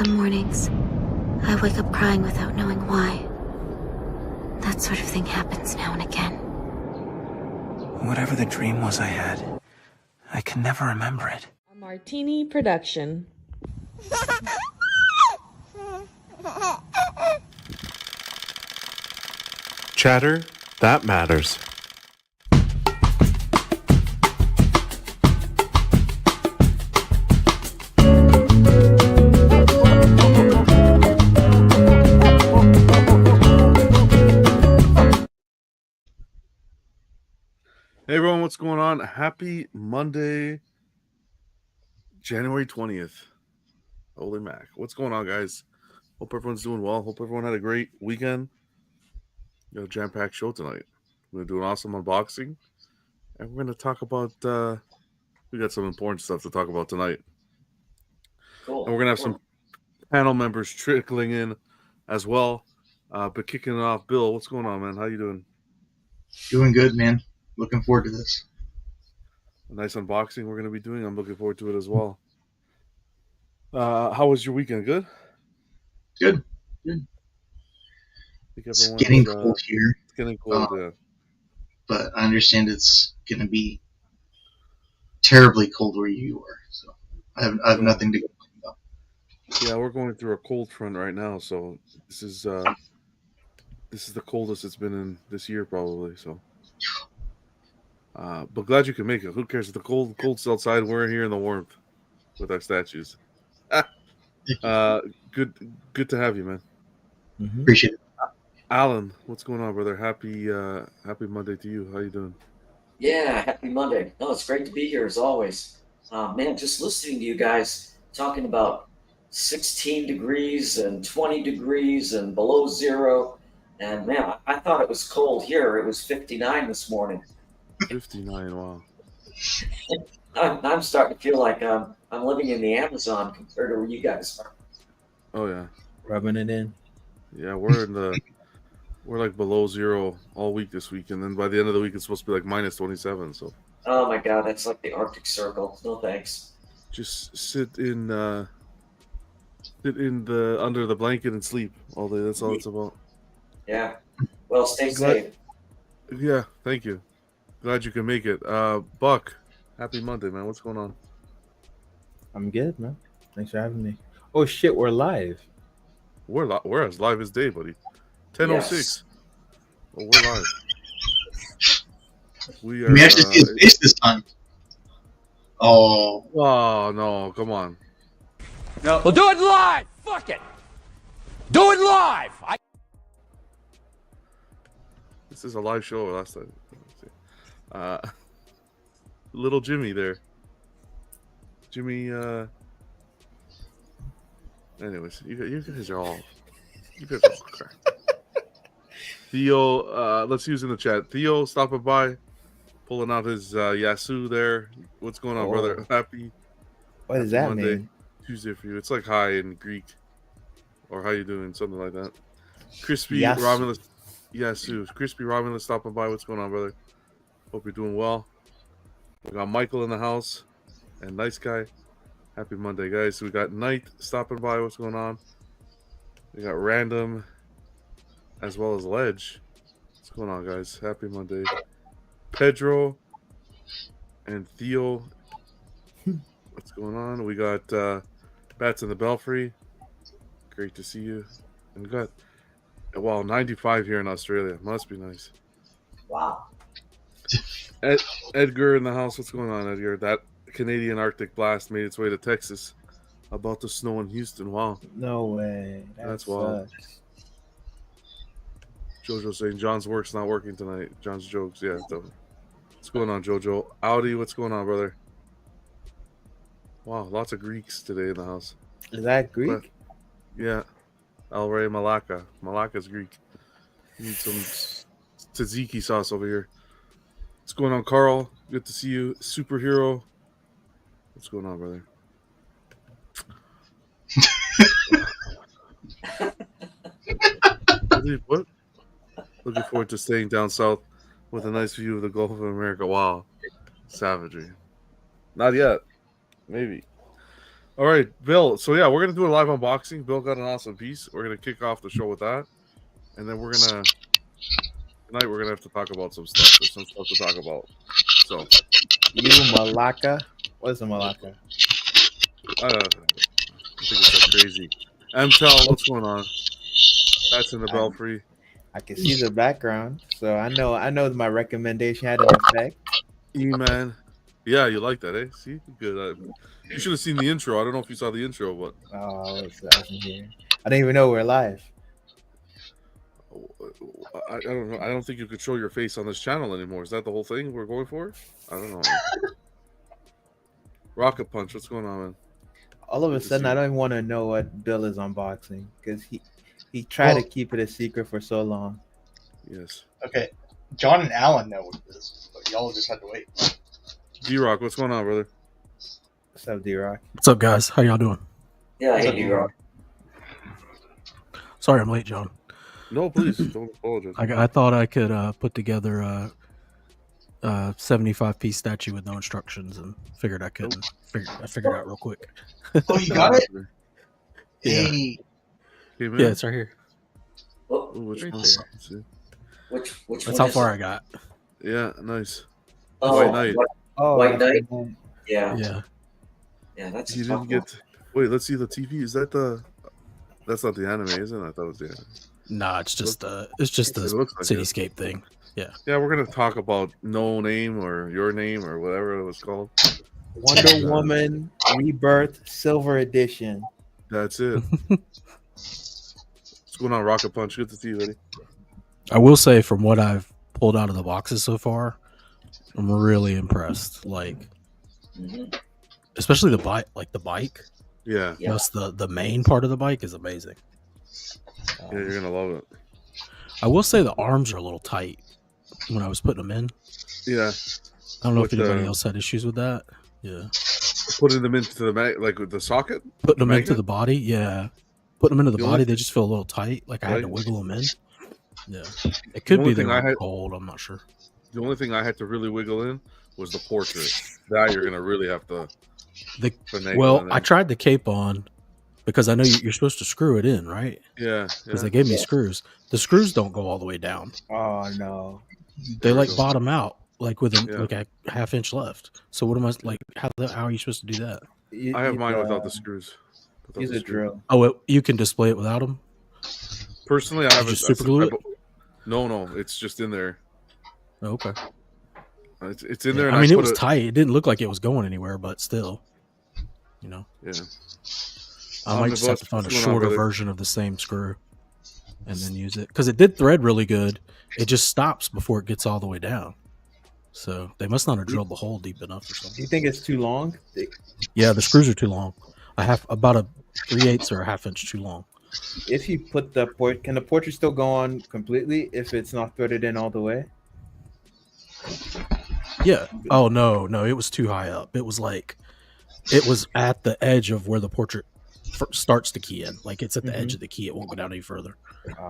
Some mornings, I wake up crying without knowing why. That sort of thing happens now and again. Whatever the dream was I had, I can never remember it. A Martini production. Chatter, that matters. Hey everyone, what's going on? Happy Monday, January 20th. Holy Mac. What's going on, guys? Hope everyone's doing well. Hope everyone had a great weekend. We got a jam-packed show tonight. We're going to do an awesome unboxing. And we're going to talk about, we got some important stuff to talk about tonight. Cool. And we're going to have some panel members trickling in as well. But kicking it off, Bill, what's going on, man? How you doing? Doing good, man. Looking forward to this. A nice unboxing we're going to be doing. I'm looking forward to it as well. How was your weekend? Good? Good. It's getting cold here. It's getting cold, yeah. But I understand it's going to be terribly cold where you are. So I have nothing to complain about. Yeah, we're going through a cold front right now, so this is the coldest it's been in this year probably. So, but glad you can make it. Who cares if the cold's outside? We're here in the warmth with our statues. Good to have you, man. Mm-hmm. Appreciate it. Alan, what's going on, brother? Happy Monday to you. How you doing? Yeah, happy Monday. No, it's great to be here as always. Man, just listening to you guys talking about 16 degrees and 20 degrees and below zero. And man, I thought it was cold here. It was 59 this morning. 59, wow. I'm starting to feel like I'm living in the Amazon compared to where you guys are. Oh yeah, rubbing it in. Yeah, we're like below zero all week this week, and then by the end of the week it's supposed to be like minus 27. So. Oh my God, that's like the Arctic Circle. No thanks. Just sit in the under the blanket and sleep all day. That's all it's about. Yeah. Well, stay safe. Yeah, thank you. Glad you can make it. Buck, happy Monday, man. What's going on? I'm good, man. Thanks for having me. Oh shit, we're live. We're as live as day, buddy. 10:06. Yes. Well, we're live. We actually see his face this time. Oh no! Come on. No. We'll do it live. Fuck it. Do it live. This is a live show. Last time. Little Jimmy there. Jimmy. Anyways, you guys are all crap. Theo, let's use in the chat. Theo stopping by, pulling out his Yasu there. What's going on, brother? What does that Monday, mean? Tuesday for you. It's like hi in Greek, or how you doing, something like that. Crispy Yasu. Romulus, Yasu. Crispy Romulus stopping by. What's going on, brother? Hope you're doing well. We got Michael in the house, and Nice Guy. Happy Monday, guys. We got Knight stopping by. What's going on? We got Random, as well as Ledge. What's going on, guys? Happy Monday. Pedro and Theo. What's going on? We got Bats in the Belfry. Great to see you. And we got 95 here in Australia. Must be nice. Wow. Edgar in the house. What's going on, Edgar? That Canadian Arctic blast made its way to Texas. About to snow in Houston. Wow. No way. That's wild. Jojo saying John's work's not working tonight. John's jokes. Yeah. What's going on, Jojo? Audi, what's going on, brother? Wow, lots of Greeks today in the house. Is that Greek? But, yeah. El Rey Malaka. Malaka's Greek. You need some tzatziki sauce over here. What's going on, Carl? Good to see you. Superhero. What's going on, brother? What? Looking forward to staying down south with a nice view of the Gulf of America. Wow. Savagery. Not yet. Maybe. All right, Bill. So yeah, we're gonna do a live unboxing. Bill got an awesome piece. We're gonna kick off the show with that, and then tonight we're gonna have to talk about some stuff. There's some stuff to talk about. So You Malacca? What's a Malacca? I think it's so crazy. Tell what's going on? That's in the belfry. I can see the background, so I know my recommendation had an effect. Man, yeah, you like that, eh? See, good. You should have seen the intro. I don't know if you saw the intro, but I wasn't here. I didn't even know we're live. I don't know. I don't think you could show your face on this channel anymore. Is that the whole thing we're going for? I don't know. Rocket Punch, what's going on, man? All of a sudden, I don't even want to know what Bill is unboxing because he tried to keep it a secret for so long. Yes. Okay, John and Alan know what it is, but y'all just had to wait. D-Rock, what's going on, brother? What's up, D-Rock? What's up, guys? How y'all doing? Yeah, hey, D-Rock. Sorry I'm late, John. No, please, don't apologize. I thought I could put together a 75-piece statue with no instructions and figured I couldn't. I figured it out real quick. Oh, you got it? Yeah. Hey. Yeah, it's right here. Oh, Which right one? there. Let's see. Which That's one how is far it? I got. Yeah, nice. Oh, White Knight. White Knight? Yeah. Yeah, that's You a tough didn't get. Wait, let's see the TV. Is that the? That's not the anime, isn't it? I thought it was the anime. Nah, it's just the cityscape thing. Yeah. Yeah, we're gonna talk about No Name or Your Name or whatever it was called. Wonder Woman Rebirth Silver Edition. That's it. What's going on, Rocket Punch? Good to see you, buddy. I will say, from what I've pulled out of the boxes so far, I'm really impressed. Like, especially the bike. Like the bike. Yeah. That's the main part of the bike is amazing. Yeah, you're gonna love it. I will say the arms are a little tight when I was putting them in. Yeah. I don't know if anybody else had issues with that. Yeah. Putting them into the like with the socket. Putting them into the body. Yeah. Putting them into the body, only- they just feel a little tight. Like I had to Right. wiggle them in. Yeah. It could only be thing I they're had- cold. I'm not sure. The only thing I had to really wiggle in was the portrait. That you're gonna really have to. finagle Well, in I there. tried the cape on because I know you're supposed to screw it in, right? Yeah. Because they gave me screws. The screws don't go all the way down. Oh no. They like bottom out, like with like a half-inch left. So what am I like? How are you supposed to do that? I have mine without the screws. Use a drill. Oh, you can display it without them. Personally, I haven't. Just super glue it. No, it's just in there. Okay. It's in there. And I mean, it put was tight. It didn't look like it was going anywhere, but still, you know. Yeah. I might just have to find a What's going on, shorter brother? version of the same screw, and then use it because it did thread really good. It just stops before it gets all the way down. So they must not have drilled the hole deep enough or Do something. you think it's too long? Yeah, the screws are too long. I have about a 3/8 or a half-inch too long. If you put can the portrait still go on completely if it's not threaded in all the way? Yeah. Oh no, it was too high up. It was at the edge of where the portrait starts to key in. Like it's at the edge of the key. It won't go down any further,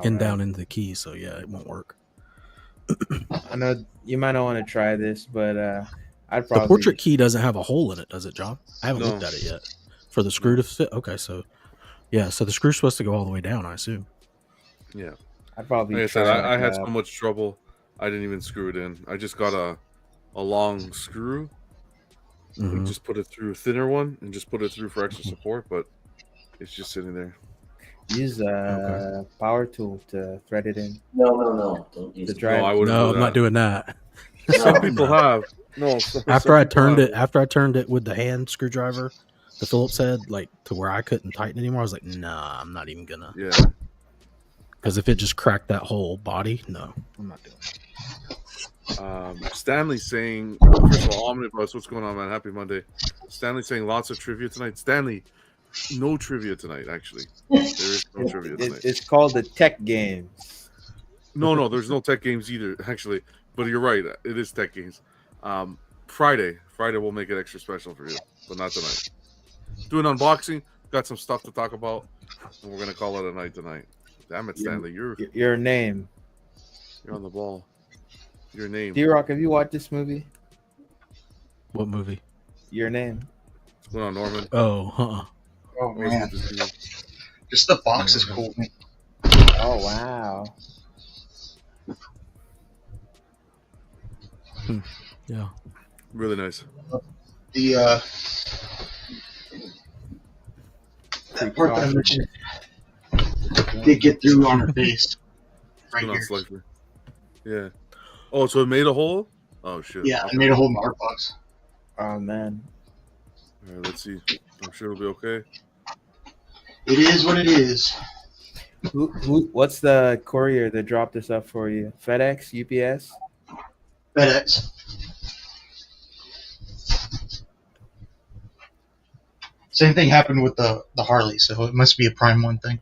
down into the key. So yeah, it won't work. I know you might not want to try this, but I'd probably. The portrait key doesn't have a hole in it, does it, John? I haven't No. looked at it yet. For the screw to fit. Okay, so yeah, so the screw's supposed to go all the way down, I assume. Yeah. I'd probably. Like I said, try I had that. so much trouble. I didn't even screw it in. I just got a long screw. And just put it through a thinner one and just put it through for extra support, but it's just sitting there. Use a power tool to thread it in. No. Don't use The it. drive. No, I wouldn't. No, do I'm that. not doing that. Some people have. No. After I turned it with the hand screwdriver, the Phillips head, like to where I couldn't tighten anymore, I was like, nah, I'm not even gonna. Yeah. Because if it just cracked that whole body, no, I'm not doing it. Stanley saying, first of all, Omnibus, what's going on, man? Happy Monday. Stanley saying lots of trivia tonight. Stanley, no trivia tonight, actually. There is no trivia tonight. It's called the Tech Games. No, there's no tech games either, actually. But you're right, it is tech games. Friday we'll make it extra special for you, but not tonight. Do an unboxing, got some stuff to talk about, and we're gonna call it a night tonight. Damn it, Stanley, Your name. you're on the ball. Your name. D-Rock, have you watched this movie? What movie? Your Name. What's going on, Norman? Oh, Oh Always man, good to see you. just the box is cool. Oh wow. Yeah. Really nice. The that part that I mentioned did get through on her face. Right Good on here. Slifer. Yeah. Oh, so it made a hole? Oh shit. Yeah, I Okay. made a hole in the art box. Oh man. All right, let's see. I'm sure it'll be okay. It is what it is. What's the courier that dropped this up for you? FedEx, UPS? FedEx. Same thing happened with the Harley, so it must be a Prime 1 thing.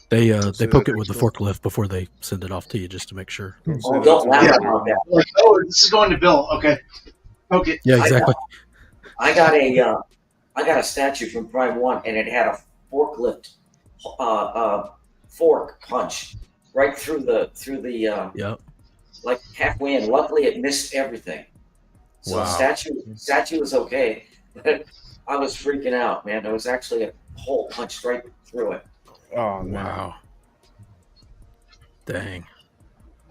They poke it with the forklift before they send it off to you just to make sure. Don't laugh about that. Like, oh, this is going to Bill. Okay. Okay. Yeah, exactly. I got a statue from Prime One, and it had a forklift fork punch right through the Yep. like halfway in. Luckily, it missed everything. So Wow. the statue was okay, but I was freaking out, man. There was actually a hole punched right through it. Oh man. Wow. Dang.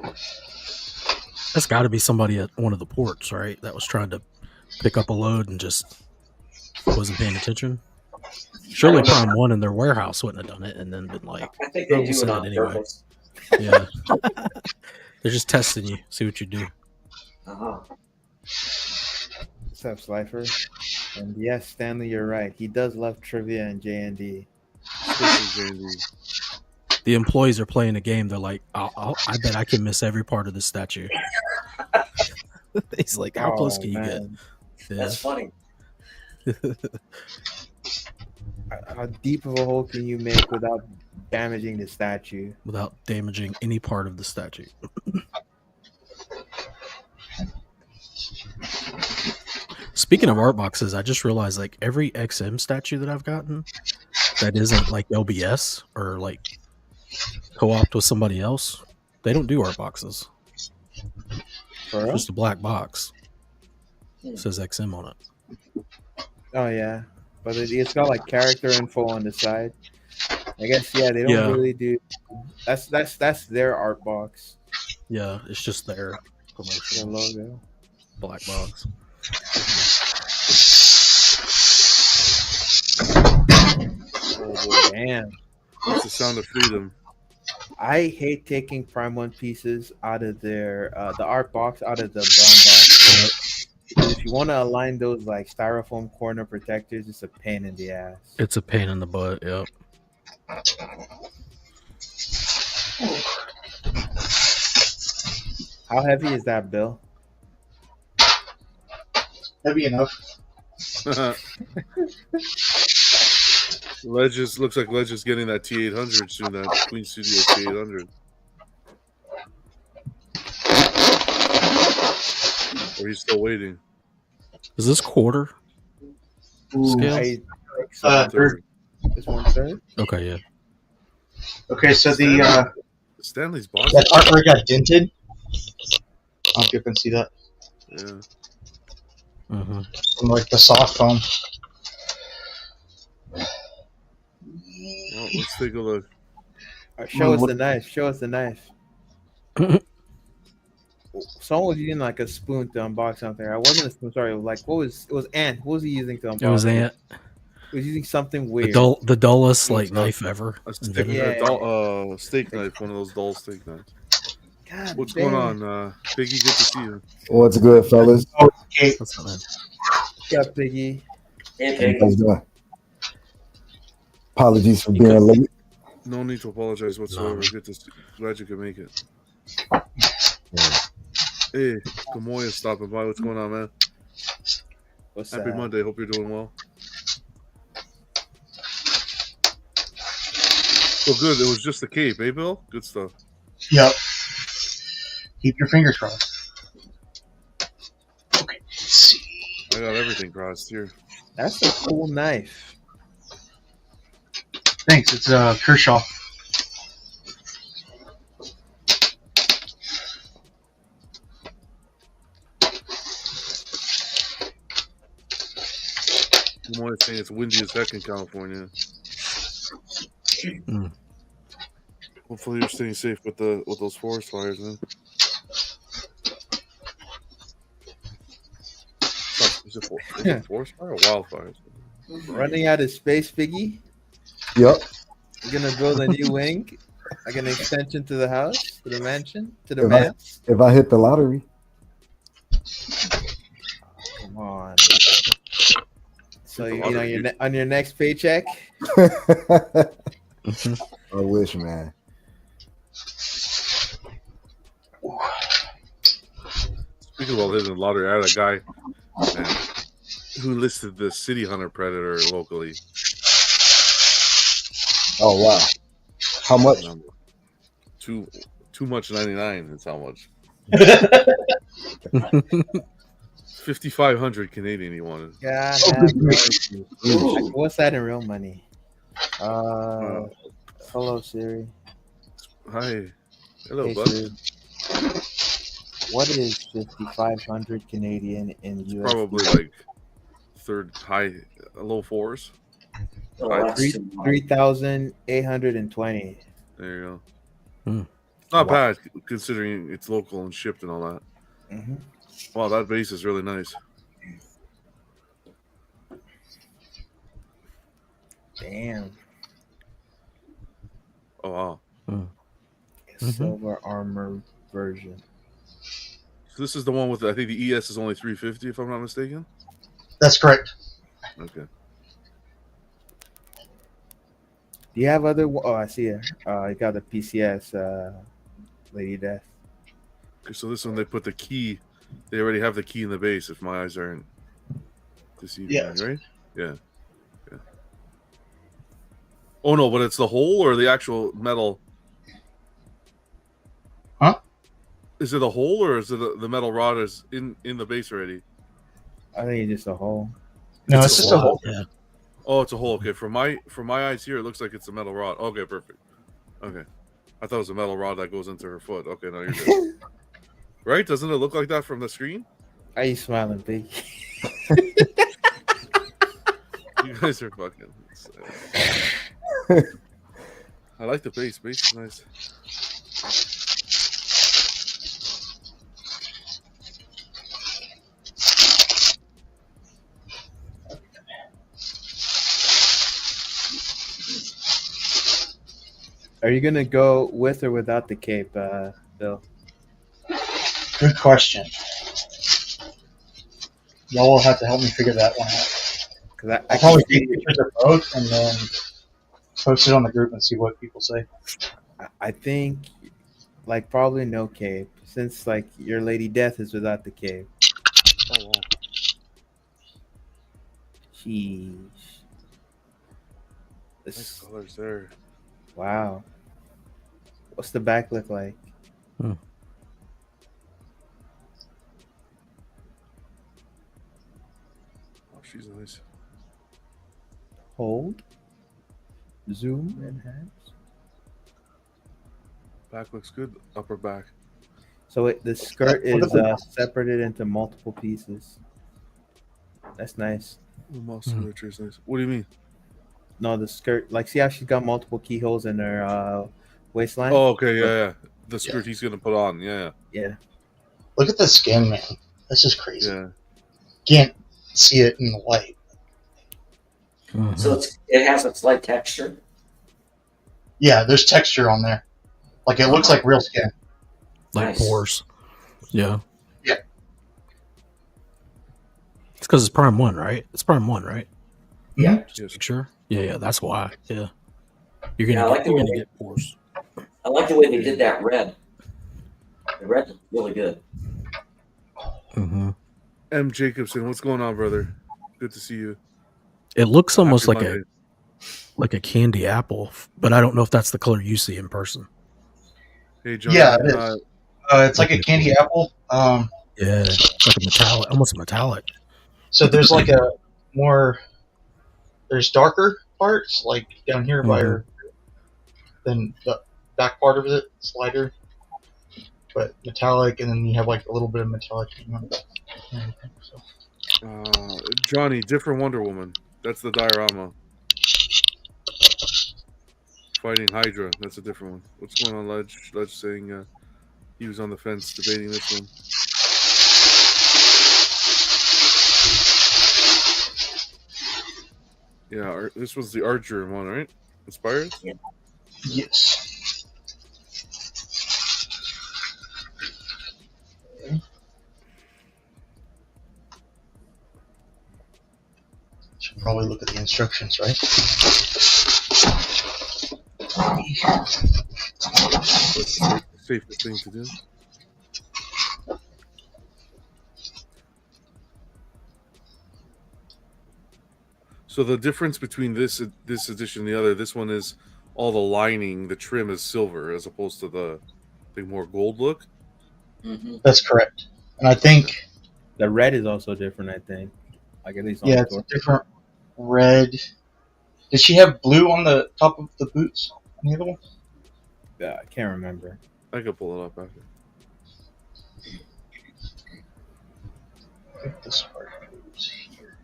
That's got to be somebody at one of the ports, right? That was trying to pick up a load and just wasn't paying attention. Surely Prime 1 in their warehouse wouldn't have done it and then been like, I think "Oh, they we'll do it send on anyway." purpose. Yeah. They're just testing you, see what you do. Uh-huh. What's up, Slifer? And yes, Stanley, you're right. He does love trivia and J&D. The employees are playing a game. They're like, I bet I can miss every part of this statue. He's like, how close can you get? Yeah. That's funny. How deep of a hole can you make without damaging the statue? Without damaging any part of the statue. Speaking of art boxes, I just realized like every XM statue that I've gotten that isn't like LBS or like co-opt with somebody else, they don't do art boxes. For real? Just a black box. It says XM on it. Oh yeah, but it's got like character info on the side. I guess yeah, they don't really do. That's their art box. Yeah, it's just their Their promotional logo. black box. Oh, damn. That's the sound of freedom. I hate taking Prime 1 pieces out of their the art box out of the brown box. If you want to align those like styrofoam corner protectors, it's a pain in the ass. It's a pain in the butt, yep. How heavy is that, Bill? Heavy enough. Legis looks like Legis getting that T800 soon. That Queen Studio T800. Or he's still waiting. Is this quarter scale? Third. This 1/3? Okay, yeah. Okay, so the Stanley's boss. that artwork got dented. I don't know if you can see that. Yeah. Mm-hmm. From like the soft foam. Well, let's take a look. Show us the knife. Show us the knife. Someone was using like a spoon to unbox something. I wasn't a spoon. Sorry, like it was Ant. What was he using to unbox? It was Ant. He was using something weird. The dullest like knife ever. A stick, steak knife, one of those dull steak knives. God What's damn. going on, Biggie? Good to see you. What's good, fellas? Okay. What's up, man? Yeah, Piggy. Hey, How you Pig. guys doing? Apologies for being late. No need to apologize whatsoever. No. Good to see. Glad you could make it. Yeah. Hey, Gamoya stopping by. What's going on, man? What's Happy that? Monday. Hope you're doing well. Oh, good. It was just the cape, eh, Bill? Good stuff. Yep. Keep your fingers crossed. Okay, let's see. I got everything crossed here. That's a cool knife. Thanks. It's Kershaw. Someone is saying it's windy as heck in California. Mm. Hopefully you're staying safe with those forest fires, man. Is it forest fire or wildfires? Running out of space, Figgy. Yep. You're gonna build a new wing, like an extension to the house, to the mansion, to the manse. If I hit the lottery. Come on. So you know you're on your next paycheck. I wish, man. Speaking of all hitting the lottery, I had a guy who listed the City Hunter Predator locally. Oh wow! How much? Too much 99 is how much. 5,500 Canadian he wanted. God, what's that in real money? Hello Siri. Hi. Hello, Hey, bud. Siri. What is 5,500 Canadian in USD? Probably like low fours. Oh, 3,820. There you go. Hmm. Not bad considering it's local and shipped and all that. Mm-hmm. Wow, that base is really nice. Damn. Oh wow. Silver armor version. So this is the one with I think the ES is only 350 if I'm not mistaken. That's correct. Okay. Do you have other? Oh, I see it. You got the PCS Lady Death. Okay, so this one they put the key. They already have the key in the base. If my eyes aren't deceiving me, right? Yeah. Yeah. Oh no, but it's the hole or the actual metal? Huh? Is it a hole or is it the metal rod is in the base already? I think it's just a hole. No, it's just a hole. Yeah. Oh, it's a hole. Okay, from my eyes here, it looks like it's a metal rod. Okay, perfect. Okay, I thought it was a metal rod that goes into her foot. Okay, no, you're good. Right? Doesn't it look like that from the screen? Are you smiling, big? You guys are fucking. I like the base. Base is nice. Are you gonna go with or without the cape, Bill? Good question. Y'all will have to help me figure that one out. Because I'll probably take pictures of both and then post it on the group and see what people say. I think, like, probably no cape, since like your Lady Death is without the cape. Oh wow. Sheesh. Nice colors there. Wow. What's the back look like? Oh, she's nice. Hold. Zoom. Enhance. Back looks good. Upper back. So the skirt is separated into multiple pieces. That's nice. The musculature is nice. What do you mean? No, the skirt. Like, see how she's got multiple keyholes in her waistline? Oh, okay, yeah. The skirt he's gonna put on, yeah. Yeah. Look at the skin, man. That's just crazy. Yeah. Can't see it in the light. So it has a slight texture. Yeah, there's texture on there. Like, it looks like real skin. Like pores. Yeah. Yeah. It's because it's Prime 1, right? It's Prime 1, right? Yeah. Just make sure. Yeah, that's why. Yeah. You're gonna get pores. I like the way they did that red. The red is really good. Mm-hmm. M. Jacobson, what's going on, brother? Good to see you. It looks almost Happy like Monday. a candy apple, but I don't know if that's the color you see in person. Hey, John. Yeah, it is. It's like a candy apple. Yeah, it's like a metallic, almost a metallic. So there's like a more. There's darker parts, like down here by her. Then the back part of it is lighter, but metallic, and then you have like a little bit of metallic. So. Johnny, different Wonder Woman. That's the diorama. Fighting Hydra. That's a different one. What's going on, Ledge? Ledge saying he was on the fence debating this one. Yeah, this was the Archer one, right? Inspired? Yeah. Yes. Should probably look at the instructions, right? That's the safest thing to do. So the difference between this edition and the other, this one is all the lining, the trim is silver as opposed to the more gold look. Mm-hmm. That's correct. And I think the red is also different. I think, like at least on yeah, the it's a store. different red. Did she have blue on the top of the boots on the other one? Yeah, I can't remember. I could pull it up after. I think this part goes here.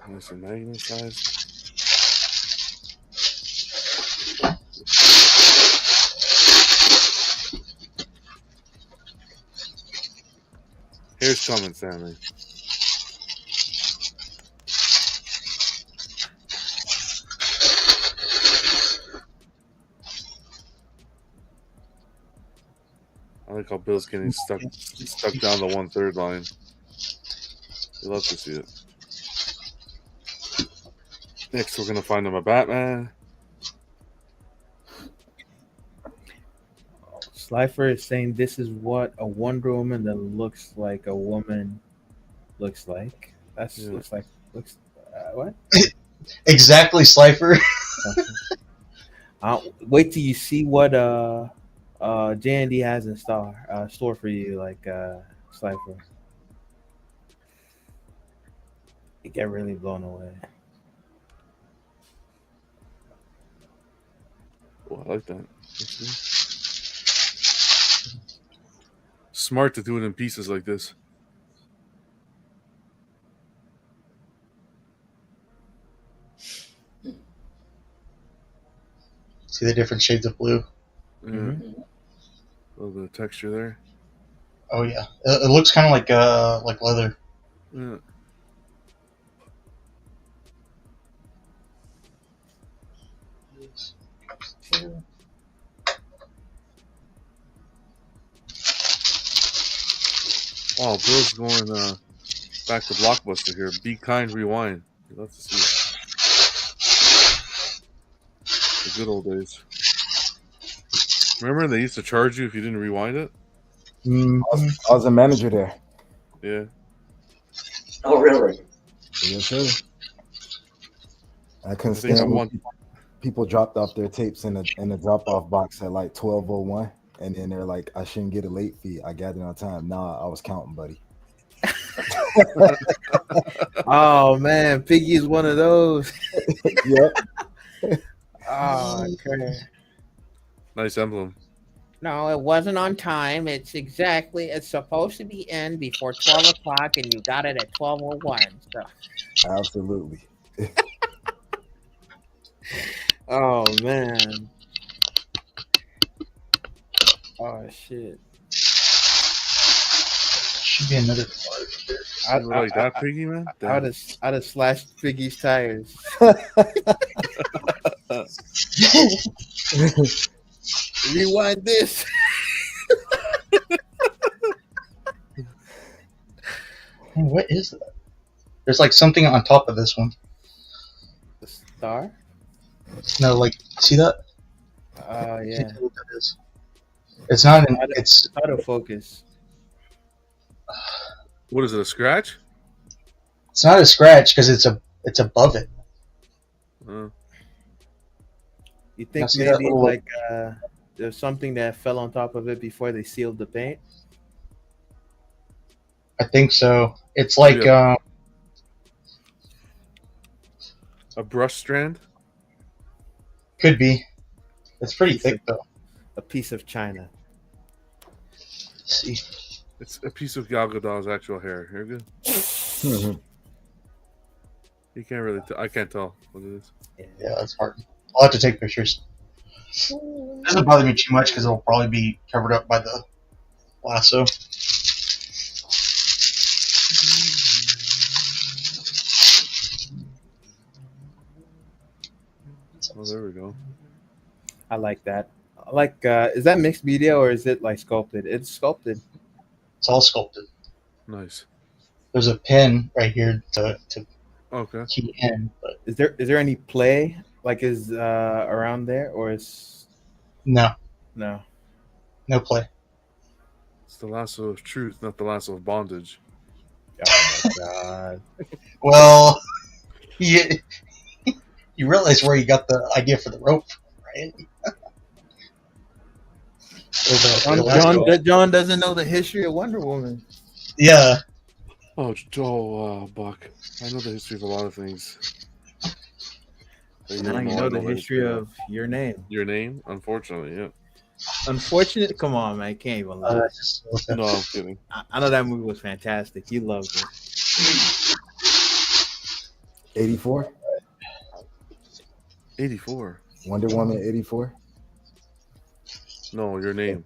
Nice and magnet size. Here's coming, Stanley. I like how Bill's getting stuck down the 1/3 line. You love to see it. Next, we're gonna find him a Batman. Slifer is saying this is what a Wonder Woman that looks like a woman looks like. That's looks what? Exactly, Slifer. Wait till you see what J&D has in store for you, like Slifer. You get really blown away. Oh, I like that. Smart to do it in pieces like this. See the different shades of blue? Yeah. Mm-hmm. A little bit of texture there. Oh yeah, it looks kind of like leather. Yeah. Oh, Bill's going back to Blockbuster here. Be Kind Rewind. You'd love to see it. The good old days. Remember they used to charge you if you didn't rewind it? I was a manager there. Yeah. Oh, really? Yes, sir. I couldn't stand when people dropped off their tapes in the drop-off box at like 12:01, and then they're like, "I shouldn't get a late fee. I got it on time." Nah, I was counting, buddy. Oh man, Piggy's one of those. Yep. Oh, okay. Nice emblem. No, it wasn't on time. It's supposed to be in before 12 o'clock, and you got it at 12:01. So. Absolutely. Oh man. Oh shit. Should be another part. I like that, Piggy, man. I'd have slashed Piggy's tires. Rewind this. What is that? There's like something on top of this one. The star? No, like, see that? Oh yeah. What that is. It's not. It's autofocus. What is it? A scratch? It's not a scratch because it's above it. You think maybe like there's something that fell on top of it before they sealed the paint? I think so. It's like a brush strand. Could be. It's pretty thick though. A piece of china. Let's see. It's a piece of Gal Gadot's actual hair. You're good. You can't really. I can't tell what it is. Yeah, that's hard. I'll have to take pictures. It doesn't bother me too much because it'll probably be covered up by the lasso. Oh, there we go. I like that. I like. Is that mixed media or is it like sculpted? It's sculpted. It's all sculpted. Nice. There's a pin right here to Okay. key in, but Is there any play like is around there or is no play. It's the lasso of truth, not the lasso of bondage. Oh my god. Well, you realize where you got the idea for the rope, right? John doesn't know the history of Wonder Woman. Yeah. Oh, Buck. I know the history of a lot of things. Now you know the history of your name. Your name? Unfortunately, yeah. Unfortunate? Come on, man. I can't even lie. No, I'm kidding. I know that movie was fantastic. You loved it. 84? 84. Wonder Woman 84? No, your name.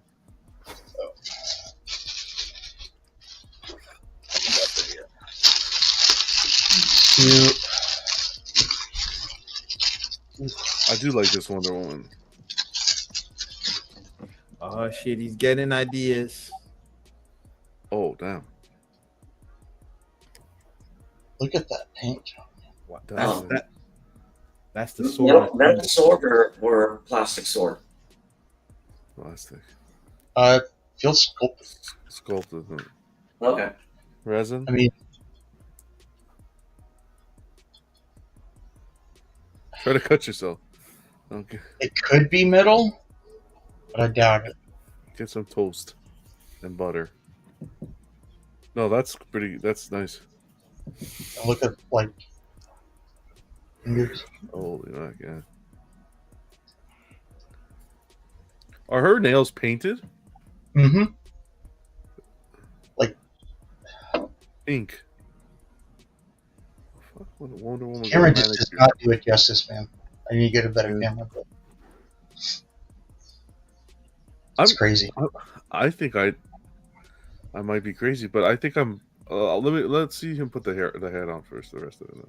I do like this Wonder Woman. Oh shit, he's getting ideas. Oh damn! Look at that paint job. That's the sword. That sword or plastic sword? Plastic. Feels sculpted. Sculpted. Okay. Resin. I mean, try to cut yourself. Okay. It could be metal, but I doubt it. Get some toast and butter. No, that's pretty. That's nice. Look at like fingers. Holy heck, yeah. Are her nails painted? Mm-hmm. Like ink. Fuck, Wonder Woman. Camera just does not do it justice, man. I need to get a better camera, but it's crazy. I think I might be crazy, but I think I'm. Let's see him put the head on first. The rest of it.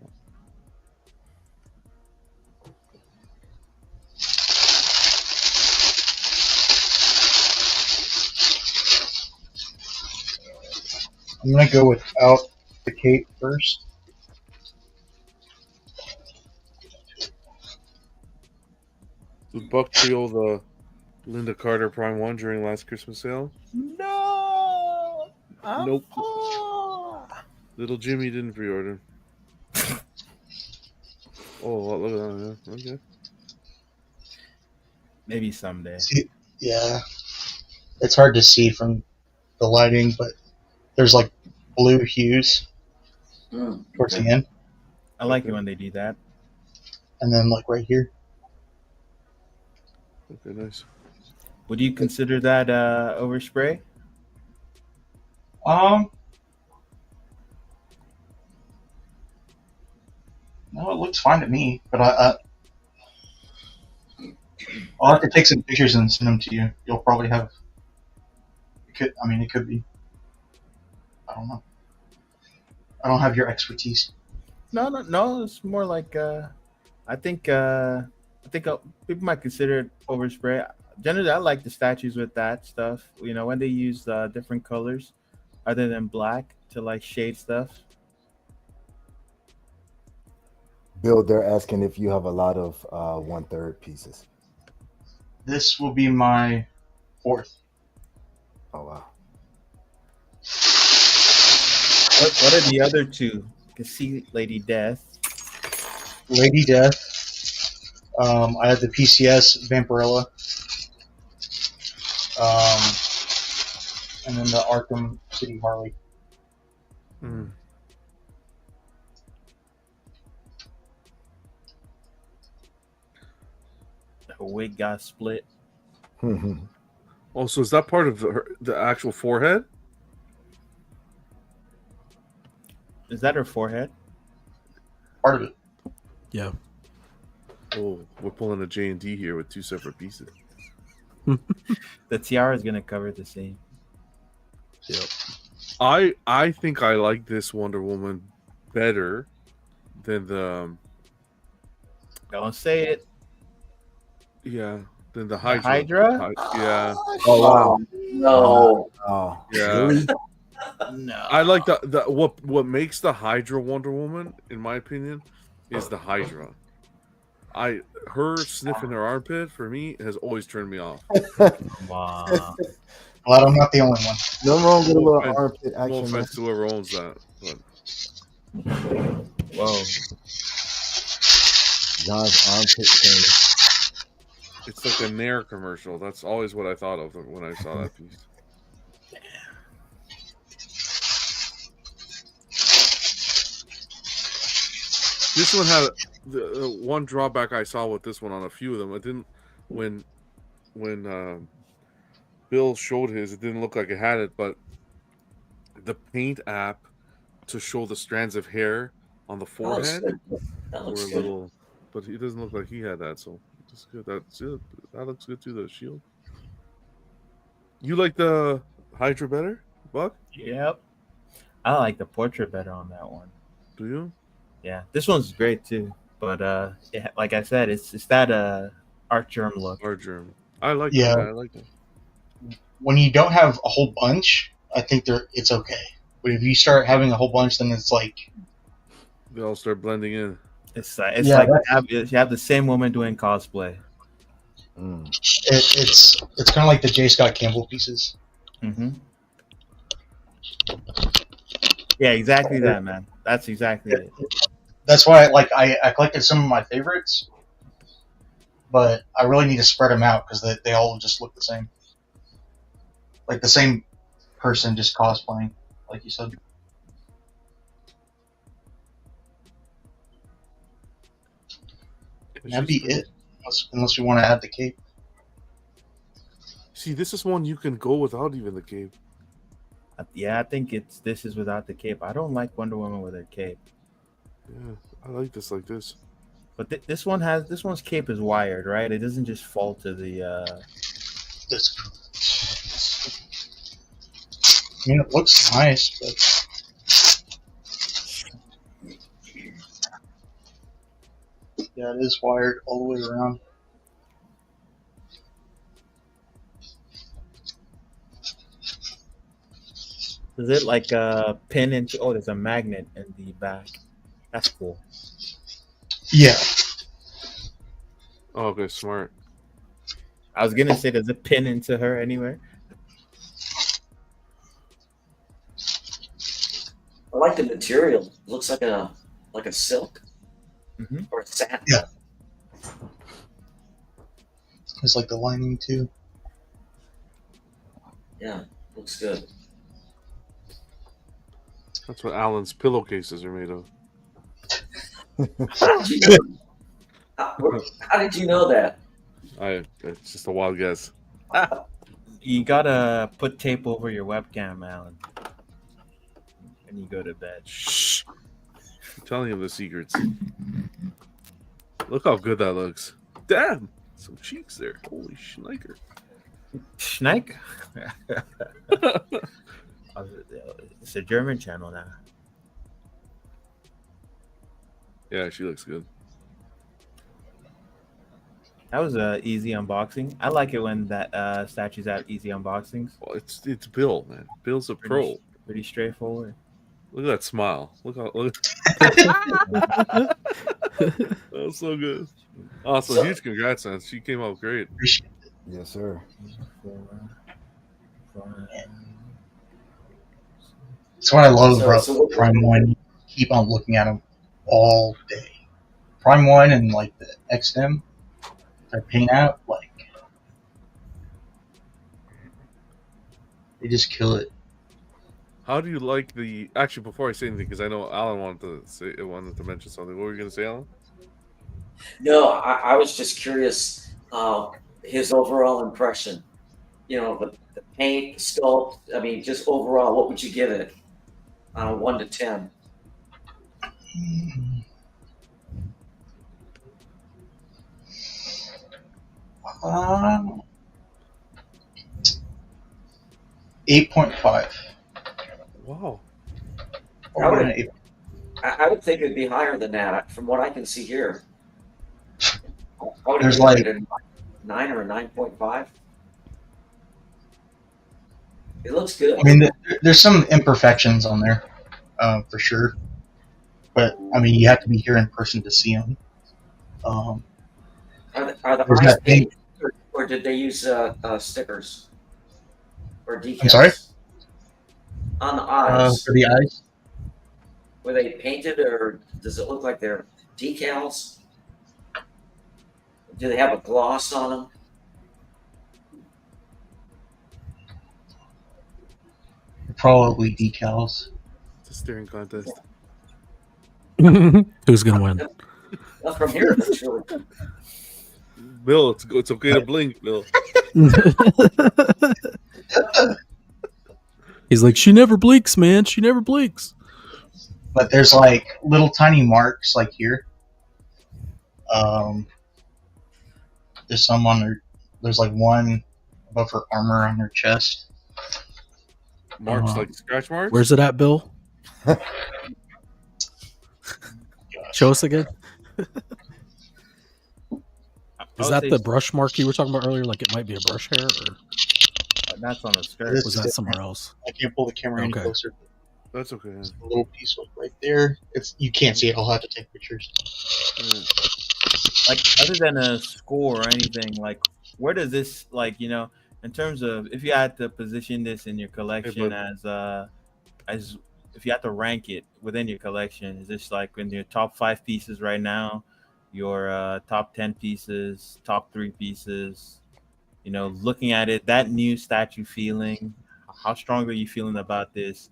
I'm gonna go without the cape first. Did Buck pre-order the Linda Carter Prime 1 during last Christmas sale? No. Nope. Little Jimmy didn't pre-order. Oh, look at that. Yeah. Okay. Maybe someday. Yeah, it's hard to see from the lighting, but there's like blue hues towards the end. I like it when they do that. And then like right here. Okay, nice. Would you consider that overspray? No, it looks fine to me, but I'll have to take some pictures and send them to you. You'll probably have. It could be. I don't know. I don't have your expertise. No. It's more like I think people might consider it overspray. Generally, I like the statues with that stuff. You know, when they use different colors other than black to like shade stuff. Bill, they're asking if you have a lot of 1/3 pieces. This will be my 4th. Oh wow. What are the other two? You can see Lady Death. Lady Death. I have the PCS Vampirella. And then the Arkham City Harley. Mm. Her wig got split. Oh, so is that part of the actual forehead? Is that her forehead? part of it. Yeah. Oh, we're pulling a J&D here with 2 separate pieces. The tiara is gonna cover the same. Yep. I think I like this Wonder Woman better than the. Don't say it. Yeah, than the The Hydra. Hydra? Yeah. Oh wow. No. Oh Yeah. really? No. I like the what makes the Hydra Wonder Woman, in my opinion, is the Hydra. Her sniffing her armpit for me has always turned me off. Wow. Well, I'm not the only one. No wrong with a No little offense, armpit no action. Man. offense to whoever owns that, but Whoa. John's armpit training. it's like a Nair commercial. That's always what I thought of when I saw that piece. This one had the one drawback I saw with this one on a few of them. It didn't when Bill showed his. It didn't look like it had it, but the paint app to show the strands of hair on the forehead That were looks a good. little. But he doesn't look like he had that, so that's good. That's it. That looks good too. The shield. You like the Hydra better, Buck? Yep. I like the portrait better on that one. Do you? Yeah. This one's great too. But yeah, like I said, it's that art germ look. Art germ. I like Yeah. that. I like that. When you don't have a whole bunch, I think it's okay. But if you start having a whole bunch, then it's like They all start blending in. It's like you have the same woman doing cosplay. it's kind of like the J. Scott Campbell pieces. Mm-hmm. Yeah, exactly that, man. That's exactly it. That's why I collected some of my favorites, but I really need to spread them out because they all just look the same. Like the same person just cosplaying, like you said. That'd be it, unless we want to add the cape. See, this is one you can go without even the cape. Yeah, I think this is without the cape. I don't like Wonder Woman with her cape. Yeah, I like this like this. But this one's cape is wired, right? It doesn't just fall to the. I mean, it looks nice, but yeah, it is wired all the way around. Is it like a pin into? Oh, there's a magnet in the back. That's cool. Yeah. Oh, okay, smart. I was gonna say, does it pin into her anywhere? I like the material. It looks like a silk or a satin. Yeah. It's like the lining too. Yeah, looks good. That's what Alan's pillowcases are made of. How did you know that? It's just a wild guess. You gotta put tape over your webcam, Alan, and you go to bed. Shh. I'm telling him the secrets. Look how good that looks. Damn, some cheeks there. Holy schniker. Schneik? It's a German channel now. Yeah, she looks good. That was a easy unboxing. I like it when that statues have easy unboxings. Well, it's Bill, man. Bill's a pro. Pretty straightforward. Look at that smile. Look. That's so good. Awesome. Huge congrats, man. She came out great. Yes, sir. That's what I love about Prime 1. Keep on looking at them all day. Prime 1 and like the XM, their paint out, like they just kill it. How do you like the? Actually, before I say anything, because I know Alan wanted to mention something. What were you going to say, Alan? No, I was just curious his overall impression. You know, the paint, the sculpt. I mean, just overall, what would you give it on a 1 to 10? $8.5. Wow. I would think it'd be higher than that from what I can see here. I would There's give like it a 9 or a 9.5. It looks good. I mean, there's some imperfections on there, for sure. But I mean, you have to be here in person to see them. Are the there's eyes that thing- painted, or did they use stickers or decals? I'm sorry? On the eyes, For the eyes? were they painted, or does it look like they're decals? Do they have a gloss on them? Probably decals. It's a staring contest. Who's gonna win? Well, from here, it's really good. Bill, it's okay to blink, Bill. He's like, she never blinks, man. She never blinks. But there's like little tiny marks like here. There's some on her. There's like one above her armor on her chest. Marks like scratch marks. Where's it at, Bill? Show us again. Is that the brush mark you were talking about earlier? Like it might be a brush hair, or that's on the skirt. Was that somewhere else? I can't pull the camera any Okay. closer. That's okay. There's a little piece right there. You can't see it. I'll have to take pictures. Like other than a score or anything, like where does this, like, you know, in terms of if you had to position this in your collection as if you had to rank it within your collection, is this like in your top 5 pieces right now, your top 10 pieces, top 3 pieces? You know, looking at it, that new statue feeling, how strong are you feeling about this?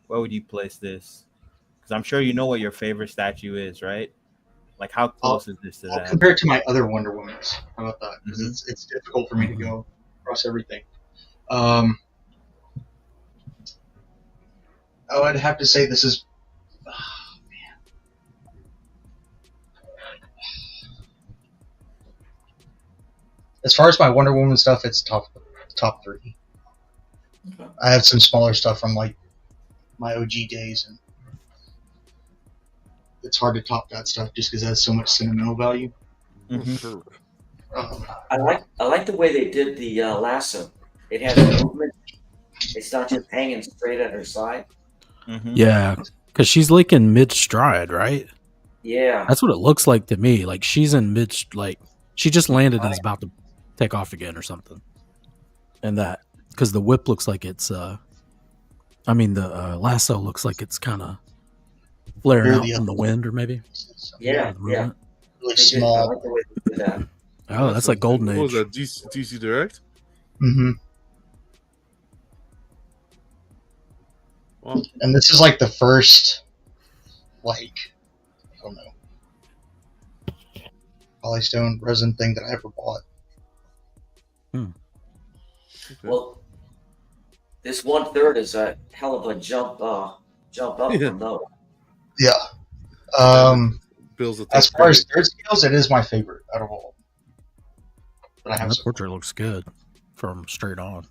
Where would you place this? Because I'm sure you know what your favorite statue is, right? Like, how close is this to that? Compared to my other Wonder Womans, how about that? Because it's difficult for me to go across everything. I would have to say this is. As far as my Wonder Woman stuff, it's top 3. Okay. I have some smaller stuff from like my OG days, and it's hard to top that stuff just because it has so much sentimental value. I like the way they did the lasso. It has movement. It's not just hanging straight at her side. Yeah, because she's like in mid stride, right? Yeah. That's what it looks like to me. Like she's in mid, like she just landed and is about to take off again or something. And that, because the whip looks like it's, the lasso looks like it's kind of flaring out from the wind, or maybe. Yeah, yeah. Really small. I like the way they did that. Oh, that's like Golden What was Age. that? DC Direct? Mm-hmm. Well, And this is like the first, like, I don't know, polystone resin thing that I ever bought. Well, this 1/3 is a hell of a jump up from those. Yeah. Bill's a As far as third scales, it is my favorite out of all. But I have That portrait looks good from straight on.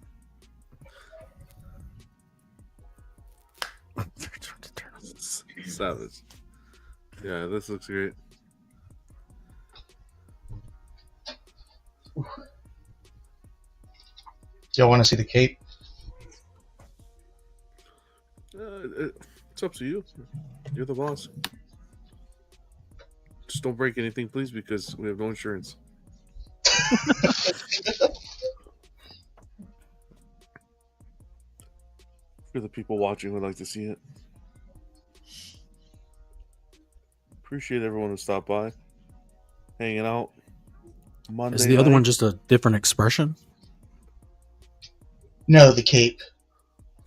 Savage. Yeah, this looks great. Y'all want to see the cape? It's up to you. You're the boss. Just don't break anything, please, because we have no insurance. For the people watching who would like to see it. Appreciate everyone who stopped by, hanging out. Monday Is the other night. one just a different expression? No, the cape.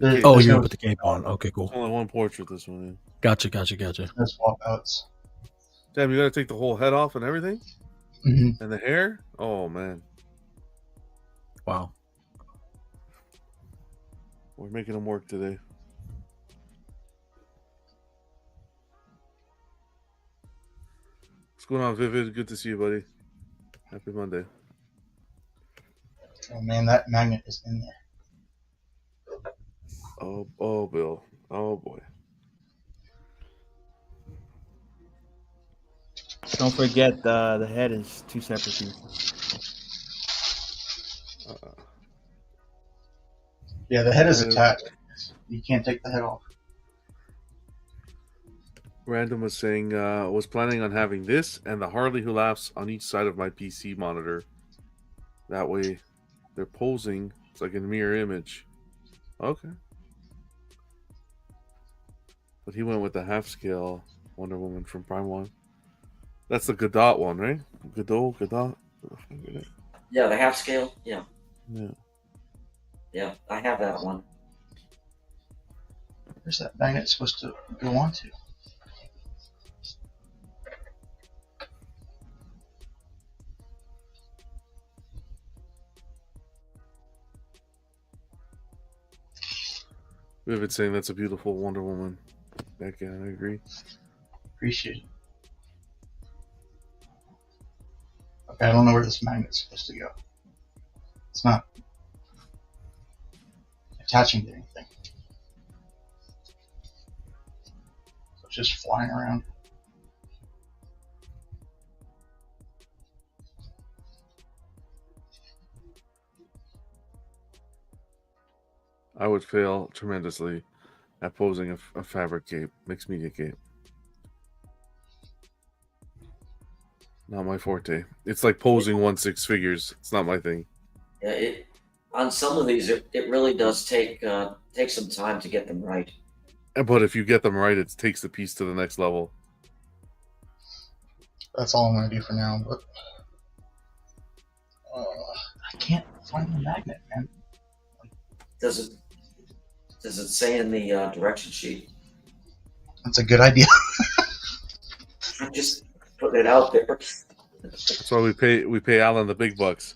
Oh, you put the cape on. Okay, cool. Only one portrait this one. Yeah. Gotcha. No swap outs. Damn, you gotta take the whole head off and everything? Mhm. And the hair? Oh, man. Wow. We're making them work today. What's going on, Vivid? Good to see you, buddy. Happy Monday. Oh man, that magnet is in there. Oh, Bill. Oh boy. Don't forget the head is 2 separate pieces. Yeah, the head is attached. You can't take the head off. Random was saying, was planning on having this and the Harley Who Laughs on each side of my PC monitor. That way, they're posing. It's like a mirror image. Okay. But he went with the half-scale Wonder Woman from Prime 1. That's the Godot one, right? Godot? Yeah, the half scale. Yeah. Yeah. Yeah, I have that one. Where's that magnet supposed to go onto? Vivid saying that's a beautiful Wonder Woman. Heck yeah, I agree. Appreciate it. Okay, I don't know where this magnet's supposed to go. It's not attaching to anything. So it's just flying around. I would fail tremendously at posing a fabric cape, mixed media cape. Not my forte. It's like posing 1/6 figures. It's not my thing. Yeah, on some of these, it really does take some time to get them right. But if you get them right, it takes the piece to the next level. That's all I'm going to do for now, but I can't find the magnet, man. Does it say in the direction sheet? That's a good idea. I'm just putting it out there. That's why we pay Alan the big bucks.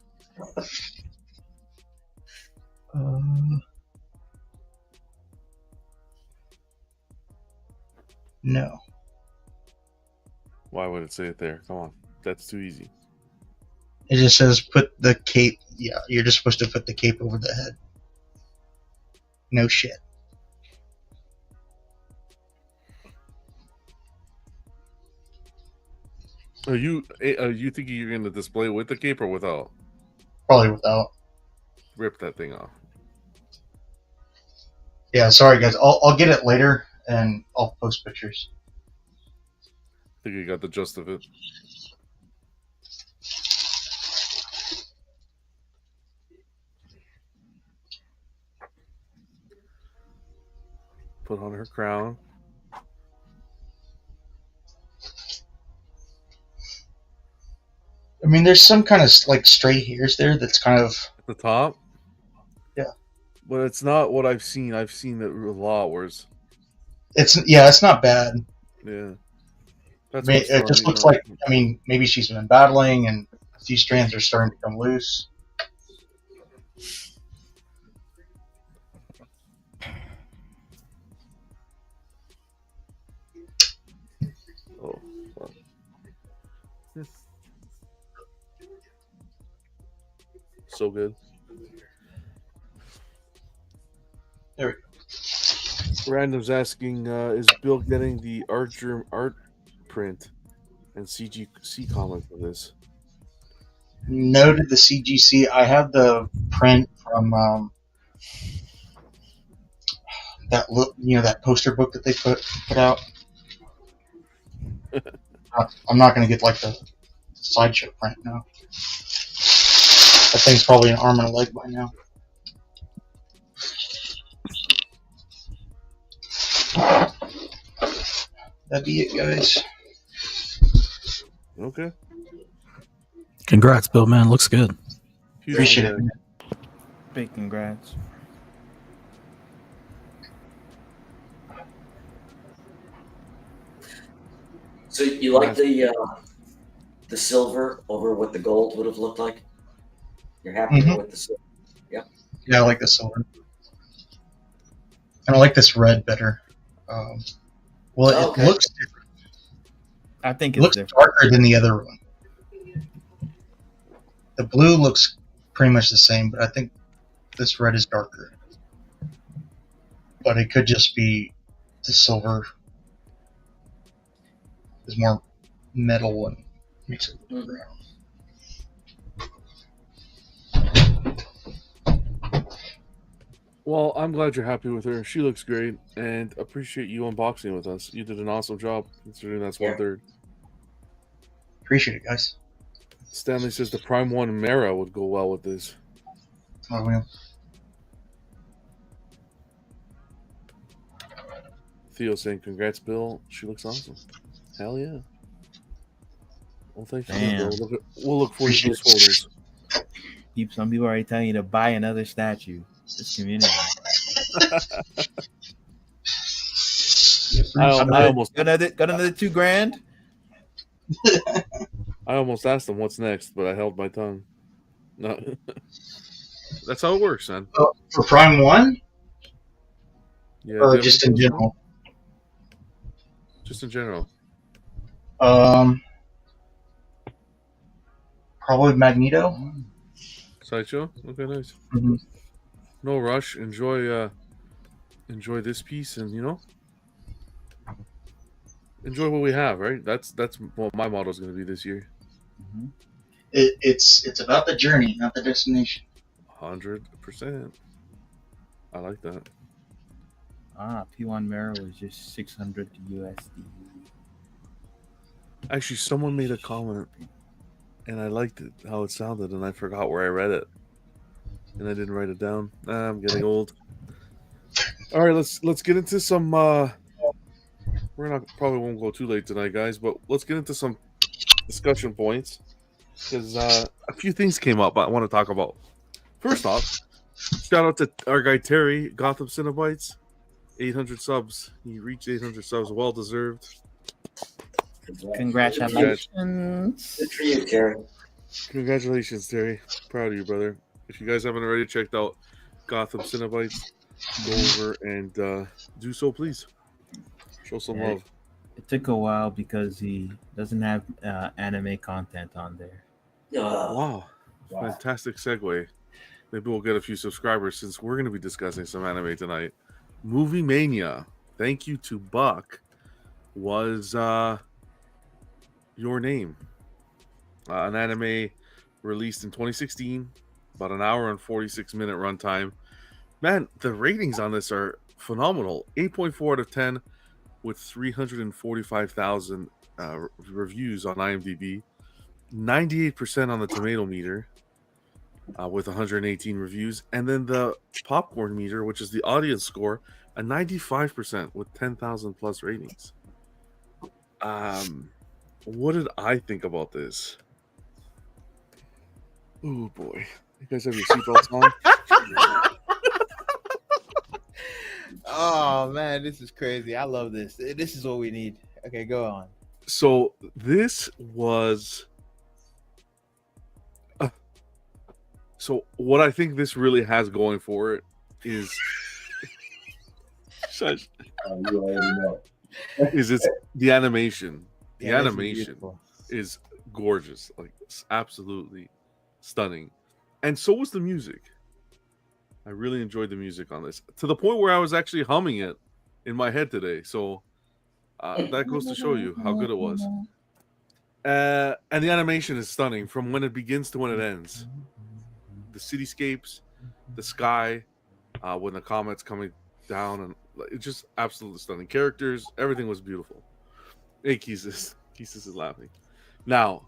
No. Why would it say it there? Come on. That's too easy. It just says put the cape. Yeah, you're just supposed to put the cape over the head. No shit. Are you thinking you're going to display with the cape or without? Probably without. Rip that thing off. Yeah, sorry guys. I'll get it later and I'll post pictures. I think you got the gist of it. Put on her crown. I mean, there's some kind of like stray hairs there that's kind of at the top. Yeah, but it's not what I've seen. I've seen it a lot worse. It's not bad. Yeah, I mean, it just looks like. I mean, maybe she's been battling, and a few strands are starting to come loose. Oh. So good. There we go. Random's asking, is Bill getting the art print and CGC comment for this? No to the CGC. I have the print from that poster book that they put out. I'm not going to get like the sideshow print now. That thing's probably an arm and a leg by now. That'd be it, guys. Okay. Congrats, Bill, man. Looks good. Appreciate it. Big congrats. So you like the silver over what the gold would have looked like? You're happy with the silver? Yeah. Yeah, I like the silver. And I like this red better. It looks different. I think it looks darker than the other one. The blue looks pretty much the same, but I think this red is darker. But it could just be the silver is more metal and makes it look brown. Well, I'm glad you're happy with her. She looks great, and appreciate you unboxing with us. You did an awesome job, considering that's 1/3. Appreciate it, guys. Stanley says the Prime 1 Mara would go well with this. Oh, well. Theo saying, congrats, Bill. She looks awesome. Hell yeah. Well, thanks for that, Bill. We'll look forward to those photos. Some people are already telling you to buy another statue. This community. I almost got another $2,000. I almost asked him what's next, but I held my tongue. No, that's how it works, man. For Prime 1? Yeah, or just in general? Just in general. Probably Magneto. Sideshow? Okay, nice. Mm-hmm. No rush. Enjoy this piece, and enjoy what we have. Right? That's what my motto is going to be this year. Mm-hmm. It's about the journey, not the destination. 100%. I like that. P1 Mara was just 600 USD. Actually, someone made a comment, and I liked it how it sounded, and I forgot where I read it, and I didn't write it down. I'm getting old. All right, let's get into some. Probably won't go too late tonight, guys, but let's get into some discussion points because a few things came up I want to talk about. First off, shout out to our guy Terry, Gotham Cinebites, 800 subs. He reached 800 subs, well deserved. Congratulations. Good for you, Terry. Congratulations, Terry. Proud of you, brother. If you guys haven't already checked out Gotham Cinebites, go over and do so, please. Show some love. It took a while because he doesn't have anime content on there. Wow. Fantastic segue. Maybe we'll get a few subscribers since we're going to be discussing some anime tonight. Movie Mania, thank you to Buck, was Your Name. An anime released in 2016, about an hour and 46-minute runtime. Man, the ratings on this are phenomenal. 8.4 out of 10 with 345,000 reviews on IMDb. 98% on the tomato meter with 118 reviews. And then the popcorn meter, which is the audience score, a 95% with 10,000 plus ratings. What did I think about this? Oh boy. You guys have your seatbelts on? Oh man, this is crazy. I love this. This is what we need. Okay, go on. So this was so what I think this really has going for it is shush. Is it's the animation. The animation is gorgeous. Like it's absolutely stunning. And so was the music. I really enjoyed the music on this to the point where I was actually humming it in my head today. So that goes to show you how good it was. And the animation is stunning from when it begins to when it ends. The cityscapes, the sky, when the comet's coming down, and it's just absolutely stunning. Characters, everything was beautiful. Hey, Keesis is laughing. Now,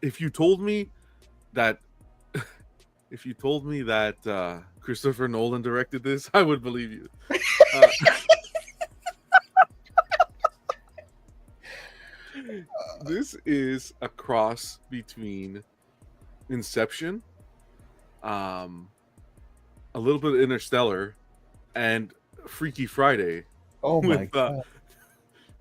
if you told me that Christopher Nolan directed this, I would believe you. This is a cross between Inception, a little bit of Interstellar, and Freaky Friday. Oh my god!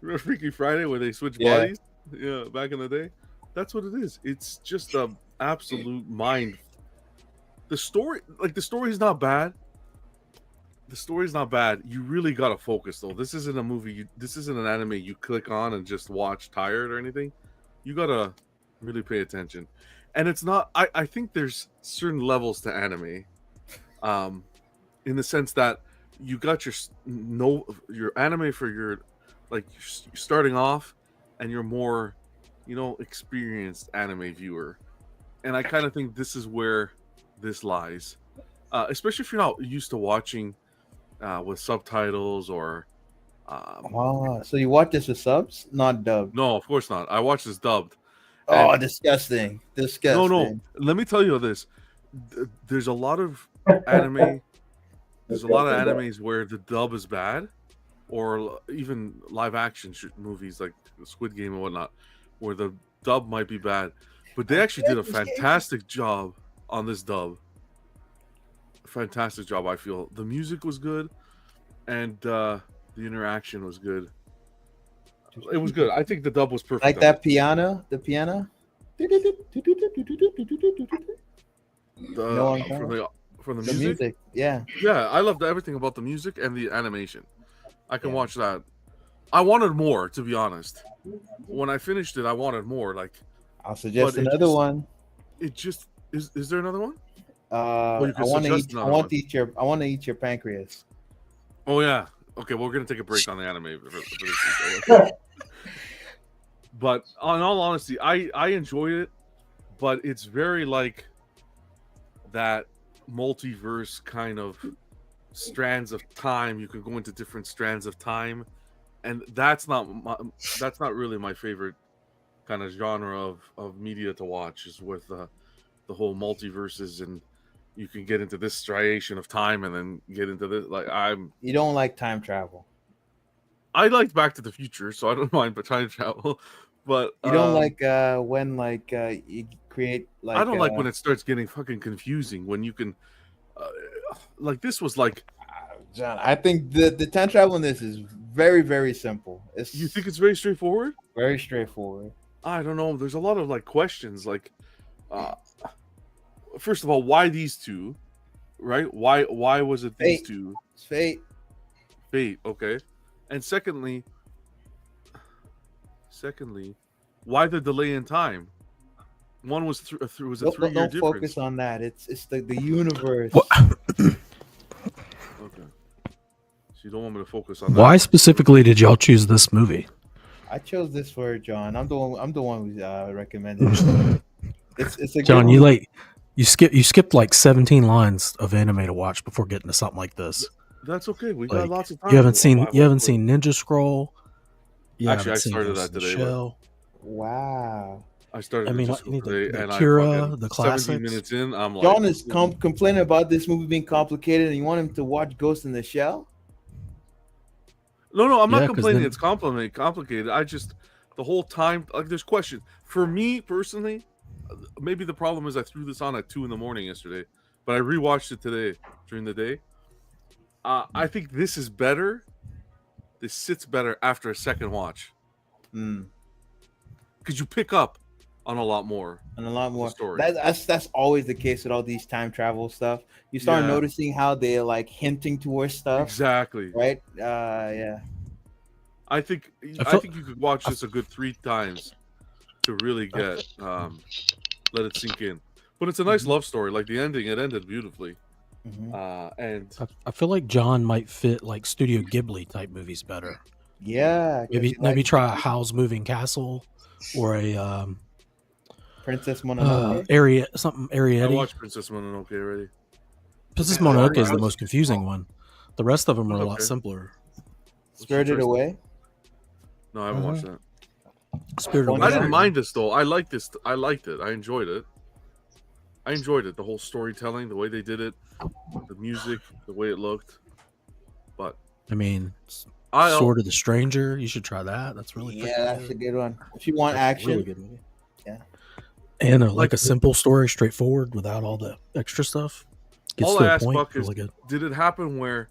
Remember Freaky Friday where they switch bodies? Yeah, back in the day. That's what it is. It's just a absolute mind. The story is not bad. The story's not bad. You really gotta focus though. This isn't a movie. This isn't an anime you click on and just watch tired or anything. You gotta Really pay attention. And it's not. I think there's certain levels to anime, in the sense that you got your anime for your like you're starting off, and you're more, experienced anime viewer. And I kind of think this is where this lies, especially if you're not used to watching with subtitles or. So you watch this with subs, not dubbed? No, of course not. I watched this dubbed. Oh, And disgusting! no, Disgusting. let me tell you this. There's a lot of anime. There's a lot of animes where the dub is bad, or even live action movies like Squid Game and whatnot, where the dub might be bad, but they actually did a fantastic job on this dub. Fantastic job, I feel. The music was good, and the interaction was good. It was good. I think the dub was perfect. Like that piano, the piano. From the music? Yeah. Yeah, I loved everything about the music and the animation. I can watch that. I wanted more, to be honest. When I finished it, I wanted more. Like, I'll suggest another one. It just is there another one? I want to eat your pancreas. Oh yeah. Okay, well, we're gonna take a break on the anime for this. But in all honesty, I enjoyed it, but it's very like that multiverse kind of strands of time. You can go into different strands of time, and that's not really my favorite kind of genre of media to watch. Is with the whole multiverses, and you can get into this striation of time and then get into this. You don't like time travel. I liked Back to the Future, so I don't mind time travel. But you don't like when you create like. I don't like when it starts getting fucking confusing. When you can, like this was like. John, I think the time travel in this is very, very simple. You think it's very straightforward? Very straightforward. I don't know. There's a lot of like questions. Like, first of all, why these two? Right? Why was it these two? It's fate. Fate. Okay. And secondly, why the delay in time? One was a 3-year difference. Don't focus on that. It's the universe. Okay. So you don't want me to focus on that. Why specifically did y'all choose this movie? I chose this for John. I'm the one who recommended it. It's a John, good you skipped like 17 lines of anime to watch before getting to something like this. That's okay. We got lots of time. You haven't seen Ninja Scroll. Actually, I started that today. Wow. I started. The Akira, the classics. 17 minutes in, I'm like. John is complaining about this movie being complicated, and you want him to watch Ghost in the Shell? No, I'm not complaining. It's complicated. I just the whole time there's questions. For me personally, maybe the problem is I threw this on at 2 a.m. yesterday, but I rewatched it today during the day. I think this is better. This sits better after a second watch. Because you pick up on a lot more. Story. That's always the case with all these time travel stuff. You start noticing how they're like hinting towards stuff. Exactly. Right? Yeah. I think you could watch this a good 3 times to really get let it sink in. But it's a nice love story. Like the ending, it ended beautifully. And I feel like John might fit like Studio Ghibli type movies better. Yeah. Maybe try a Howl's Moving Castle or a Princess Mononoke. Arietti. I watched Princess Mononoke already. Princess Mononoke is the most confusing one. The rest of them are a lot simpler. Spirited Away. No, I haven't watched that. Spirited Away. I didn't mind this though. I liked this. I liked it. I enjoyed it. The whole storytelling, the way they did it, the music, the way it looked. But I mean, Sword of the Stranger, you should try that. That's really that's a good one. If you want action, really good movie. Yeah. And a simple story, straightforward, without all the extra stuff. All I ask Buck is, did it happen where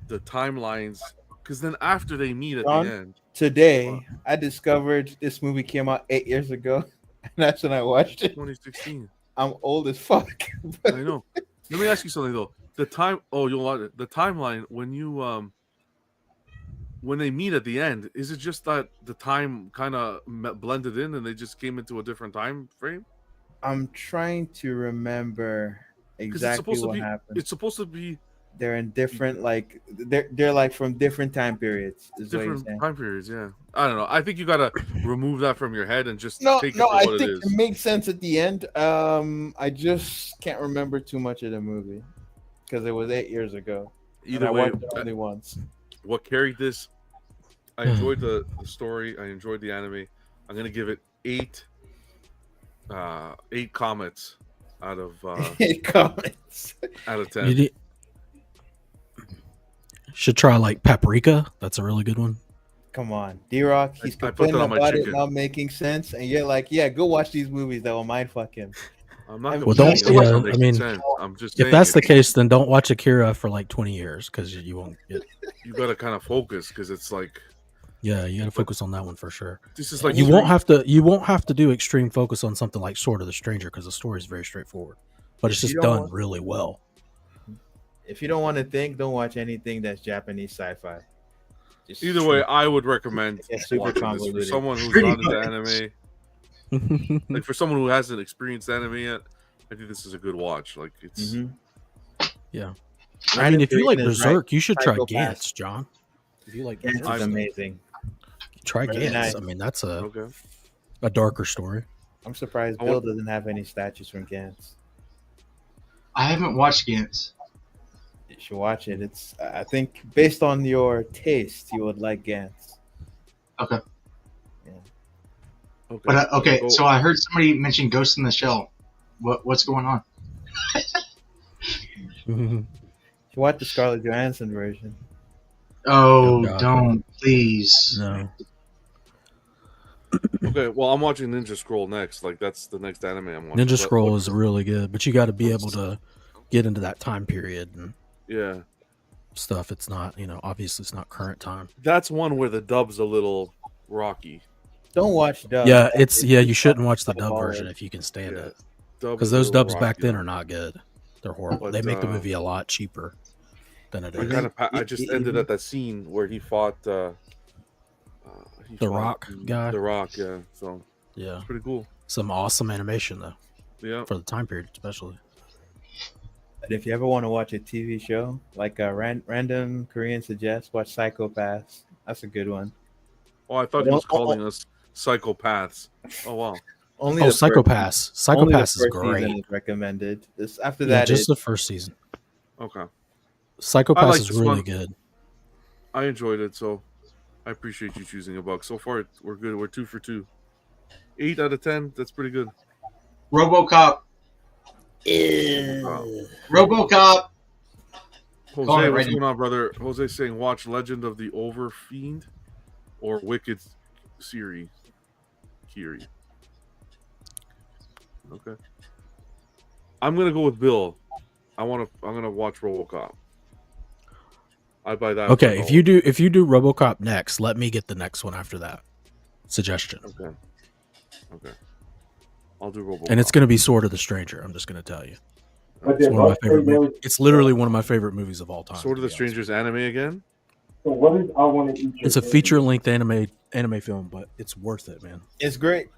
the timelines? Because then after they meet at the end. Today, I discovered this movie came out 8 years ago, and that's when I watched it. 2016. I'm old as fuck. I know. Let me ask you something though. The timeline when you when they meet at the end, is it just that the time kind of blended in and they just came into a different time frame? I'm trying to remember exactly what happened. It's supposed to be. They're in different, like they're like from different time periods. Different time periods, yeah. I don't know. I think you gotta remove that from your head and just take it no. for I what think it is. it makes sense at the end. I just can't remember too much of the movie because it was 8 years ago. Either and I way, watched it only once. What carried this? I enjoyed the story. I enjoyed the anime. I'm gonna give it 8 comets out of 8 comets out of 10. You should try like Paprika. That's a really good one. Come on, D-Rock. He's complaining about it not making sense, and you're like, "Yeah, go watch these movies that will mind fuck him." I'm not. Well, don't. Yeah, I mean, I'm just. If that's the case, then don't watch Akira for like 20 years because you won't get. You got to kind of focus because it's like. Yeah, you got to focus on that one for sure. This is like you won't have to. You won't have to do extreme focus on something like Sword of the Stranger because the story is very straightforward, but it's just done really well. If you don't want to think, don't watch anything that's Japanese sci-fi. Either way, I would recommend watching this for someone who's not into anime. Like for someone who hasn't experienced anime yet, I think this is a good watch. Like it's. Yeah, I mean, if you like Berserk, you should try Gantz, John. If you like Gantz, Berserk, is amazing. Try Very Gantz. nice. I mean, that's a darker story. I'm surprised Bill doesn't have any statues from Gantz. I haven't watched Gantz. You should watch it. It's I think based on your taste, you would like Gantz. Okay. Yeah. Okay. But okay, so I heard somebody mention Ghost in the Shell. What's going on? You watch the Scarlett Johansson version. Oh, don't please. No. Okay, well, I'm watching Ninja Scroll next. Like that's the next anime I'm watching. Ninja Scroll is really good, but you got to be able to get into that time period and stuff. It's not, obviously it's not current time. That's one where the dub's a little rocky. Don't watch dub. Yeah, you shouldn't watch the dub version if you can stand it, because those dubs back then are not good. They're horrible. They make the movie a lot cheaper than it is. I just ended at that scene where he fought the Rock guy. The Rock, yeah. So yeah, it's pretty cool. Some awesome animation though. Yeah, for the time period especially. And if you ever want to watch a TV show, like a random Korean suggest, watch Psychopaths. That's a good one. Oh, I thought he was calling us psychopaths. Oh wow. Psychopaths. Psychopaths is great. Is recommended. After that, just the first season. Okay. Psychopaths is really good. I enjoyed it, so I appreciate you choosing a buck. So far, we're good. We're 2 for 2. 8 out of 10. That's pretty good. RoboCop. RoboCop. Jose, what's going on, brother? Jose saying watch Legend of the Overfiend or Wicked Kiri. Okay. I'm gonna go with Bill. I'm gonna watch RoboCop. I buy that. Okay, if you do RoboCop next, let me get the next one after that. Suggestion. Okay. I'll do RoboCop. And it's gonna be Sword of the Stranger. I'm just gonna tell you. It's one of my favorite movies. It's literally one of my favorite movies of all time. Sword of the Stranger's anime again? So what is I Want to Eat Your It's a feature-length anime film, but it's worth it, man. It's great.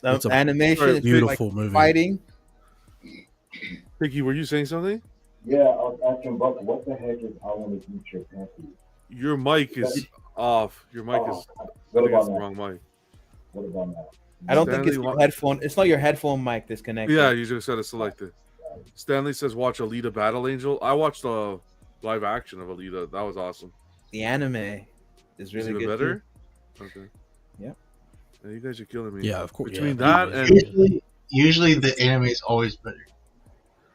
It's an animation. It's beautiful like movie. Fighting. Ricky, were you saying something? Yeah, I was asking Buck, what the heck is I Want to Eat Your Panties? Your mic is off. Your mic is. I What think about it's the now? wrong mic. What about now? I don't think it's your headphone. It's not your headphone mic that's connected. Yeah, you just said it's selected. Stanley says watch Alita Battle Angel. I watched the live action of Alita. That was awesome. The anime is really even good. better. Too. Okay. Yep. Yeah, you guys are killing me. Yeah, of course. Between that and usually the anime is always better.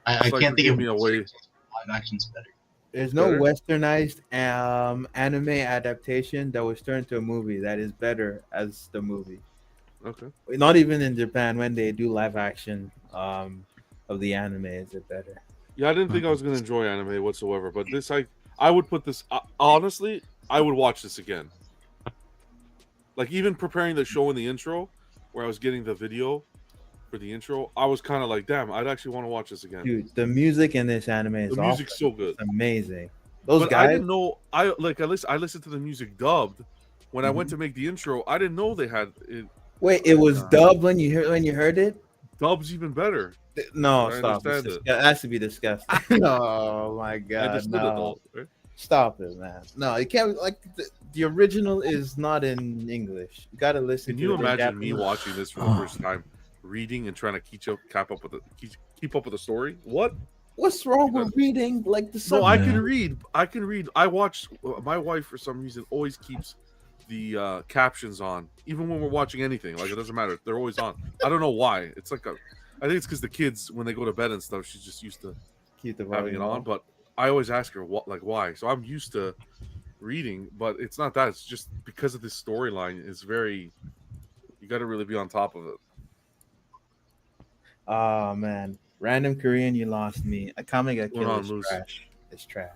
I like can't think of me away. live action's better. There's no Better? westernized anime adaptation that was turned to a movie that is better as the movie. Okay. Not even in Japan when they do live action of the anime is it better. Yeah, I didn't think I was gonna enjoy anime whatsoever, but this I would put this honestly. I would watch this again. Like even preparing the show in the intro, where I was getting the video for the intro, I was kind of like, damn, I'd actually want to watch this again. Dude, the music in this anime is The music's awesome. so good. It's amazing. Those but guys. I didn't know. I listened to the music dubbed. When I went to make the intro, I didn't know they had it. Wait, it was dubbed when you heard it? Dub's even better. No, I stop. understand it. That has to be disgusting. Oh my god. I just did it though. Right? Stop it, man. No, you can't. Like the original is not in English. You gotta listen. Can to you it in imagine me Japanese. watching this for the first time, reading and trying to keep up with the story? What? What's wrong with reading like the? No, I can read. I watch. My wife, for some reason, always keeps the captions on, even when we're watching anything. Like, it doesn't matter; they're always on. I don't know why. It's like I think it's because the kids, when they go to bed and stuff, she's just used to keep having it on. But I always ask her why. So I'm used to reading, but it's not that. It's just because of this storyline. It's very. You got to really be on top of it. Oh man, random Korean, you lost me. A comic I kill is trash. It's trash.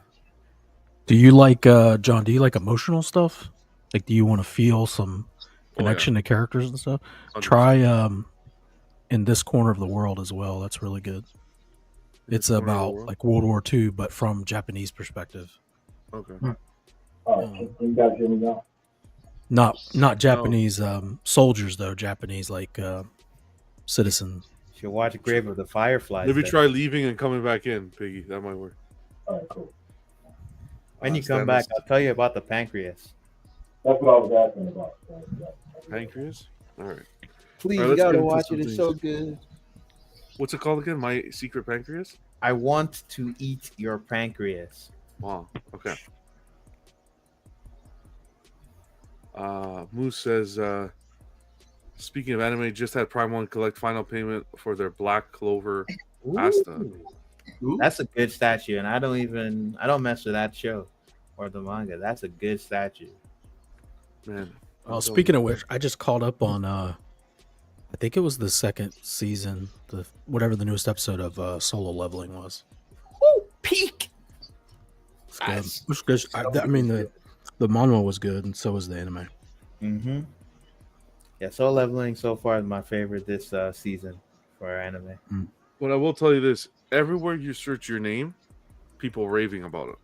Do you like John? Do you like emotional stuff? Like, do you want to feel some connection to characters and stuff? 100%. Try In This Corner of the World as well. That's really good. It's about like World War II, but from Japanese perspective. Okay. Can you guys hear me now? Not Japanese soldiers though. Japanese like citizens. You should watch Grave of the Fireflies. Maybe try leaving and coming back in, Piggy. That might work. All right, cool. When you come back, I'll tell you about the pancreas. That's what I was asking about. Pancreas? All right. Please, All right, you let's gotta get into watch some it. It's things. so good. What's it called again? My Secret Pancreas? I want to eat your pancreas. Wow. Okay. Moose says, speaking of anime, just had Prime One collect final payment for their Black Clover Asta. That's a good statue, and I don't mess with that show or the manga. That's a good statue. Man. Well, speaking of which, I just caught up on I think it was the second season, whatever the newest episode of Solo Leveling was. Ooh, peak. It's good. It was good. I mean, the manga was good, and so was the anime. Mm-hmm. Yeah, Solo Leveling so far is my favorite this season for anime. But I will tell you this: everywhere you search your name, people raving about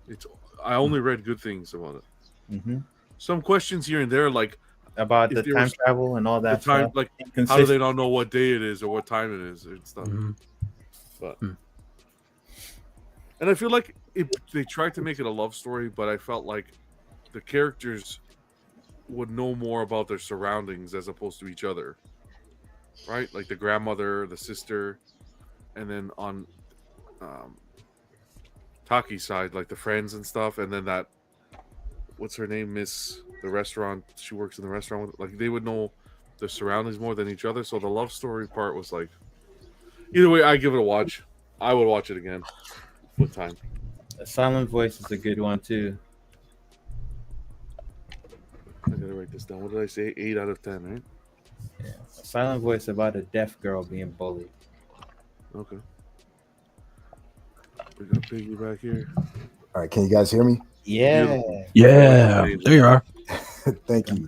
it. I only read good things about it. Mm-hmm. Some questions here and there, like about the time travel and all that time, stuff. like how do they not know what day it is or what time it is and stuff. But and I feel like they tried to make it a love story, but I felt like the characters would know more about their surroundings as opposed to each other, right? Like the grandmother, the sister, and then on Taki's side, like the friends and stuff, and then that what's her name, Miss the restaurant. She works in the restaurant with, like, they would know their surroundings more than each other. So the love story part was like, either way, I give it a watch. I would watch it again with time. A Silent Voice is a good one too. I gotta write this down. What did I say? 8 out of 10, right? Yeah. A Silent Voice about a deaf girl being bullied. Okay. We got Piggy back here. All right, can you guys hear me? Yeah. Yeah. There you are. Thank you.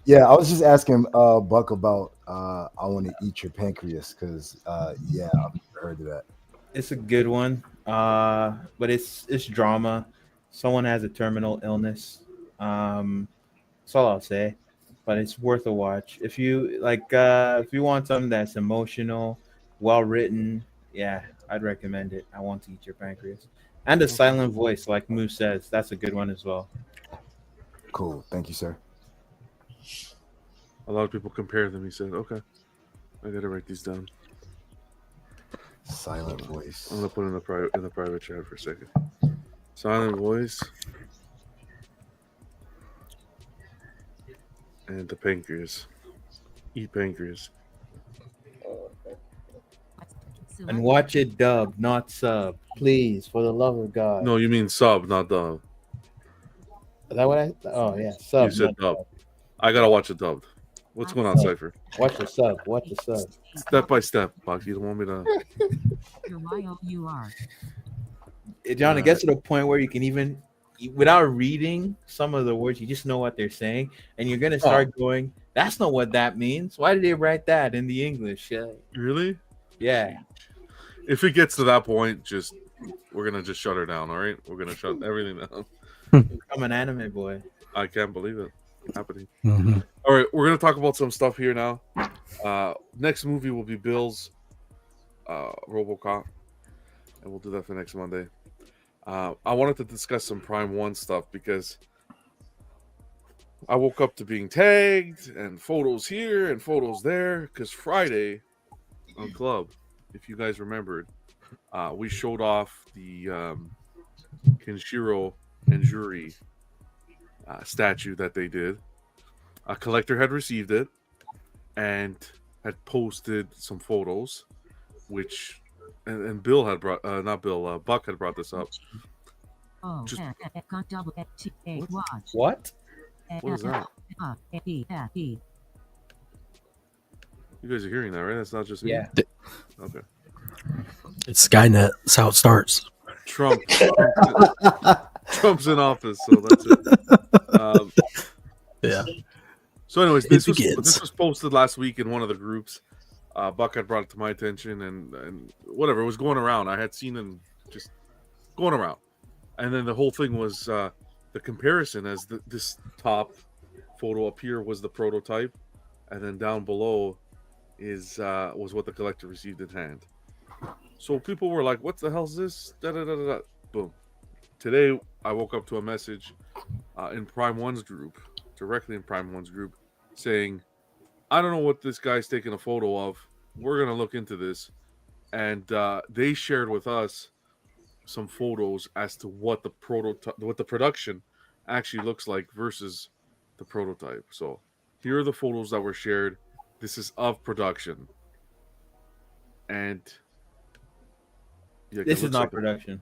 Yeah, I was just asking Buck about I Want to Eat Your Pancreas because yeah, I've heard of that. It's a good one, but it's drama. Someone has a terminal illness. That's all I'll say. But it's worth a watch if you like. If you want something that's emotional, well written, yeah, I'd recommend it. I Want to Eat Your Pancreas, and a Silent Voice, like Moose says, that's a good one as well. Cool, thank you, sir. A lot of people compare them. He said, "Okay, I gotta write these down." Silent Voice. I'm gonna put it in the private chat for a second. Silent Voice and the pancreas. Eat pancreas. And watch it dub, not sub, please, for the love of God. No, you mean sub, not dub. Is that what I? Oh yeah, sub. You said dub. I gotta watch it dubbed. What's going on, Cypher? Watch the sub. Watch the sub. Step by step, Buck. You don't want me to. John, it gets to the point where you can even, without reading some of the words, you just know what they're saying, and you're gonna start going, "That's not what that means. Why did they write that in the English?" Really? Yeah. If it gets to that point, just we're gonna just shut her down. All right, we're gonna shut everything down. I'm an anime boy. I can't believe it happening. Mhm. All right, we're gonna talk about some stuff here now. Next movie will be Bill's RoboCop, and we'll do that for next Monday. I wanted to discuss some Prime 1 stuff because I woke up to being tagged and photos here and photos there. Because Friday on Club, if you guys remembered, we showed off the Kenshiro and Juri statue that they did. A collector had received it and had posted some photos, which and Bill had brought not Bill, Buck had brought this up. Just, What? what is that? You guys are hearing that, right? That's not just me. Yeah. Okay. It's Skynet. That's how it starts. Trump's in office, so that's it. Yeah. So, anyways, It this begins. was posted last week in one of the groups. Buck had brought it to my attention, and whatever, it was going around. I had seen it just going around, and then the whole thing was the comparison as this top photo up here was the prototype, and then down below was what the collector received in hand. So people were like, "What the hell is this?" Da, da, da, da, da. Boom. Today, I woke up to a message in Prime 1's group, directly in Prime 1's group, saying, "I don't know what this guy's taking a photo of. We're gonna look into this." And they shared with us some photos as to what the prototype, what the production actually looks like versus the prototype. So here are the photos that were shared. This is of production, and yeah, This is not production.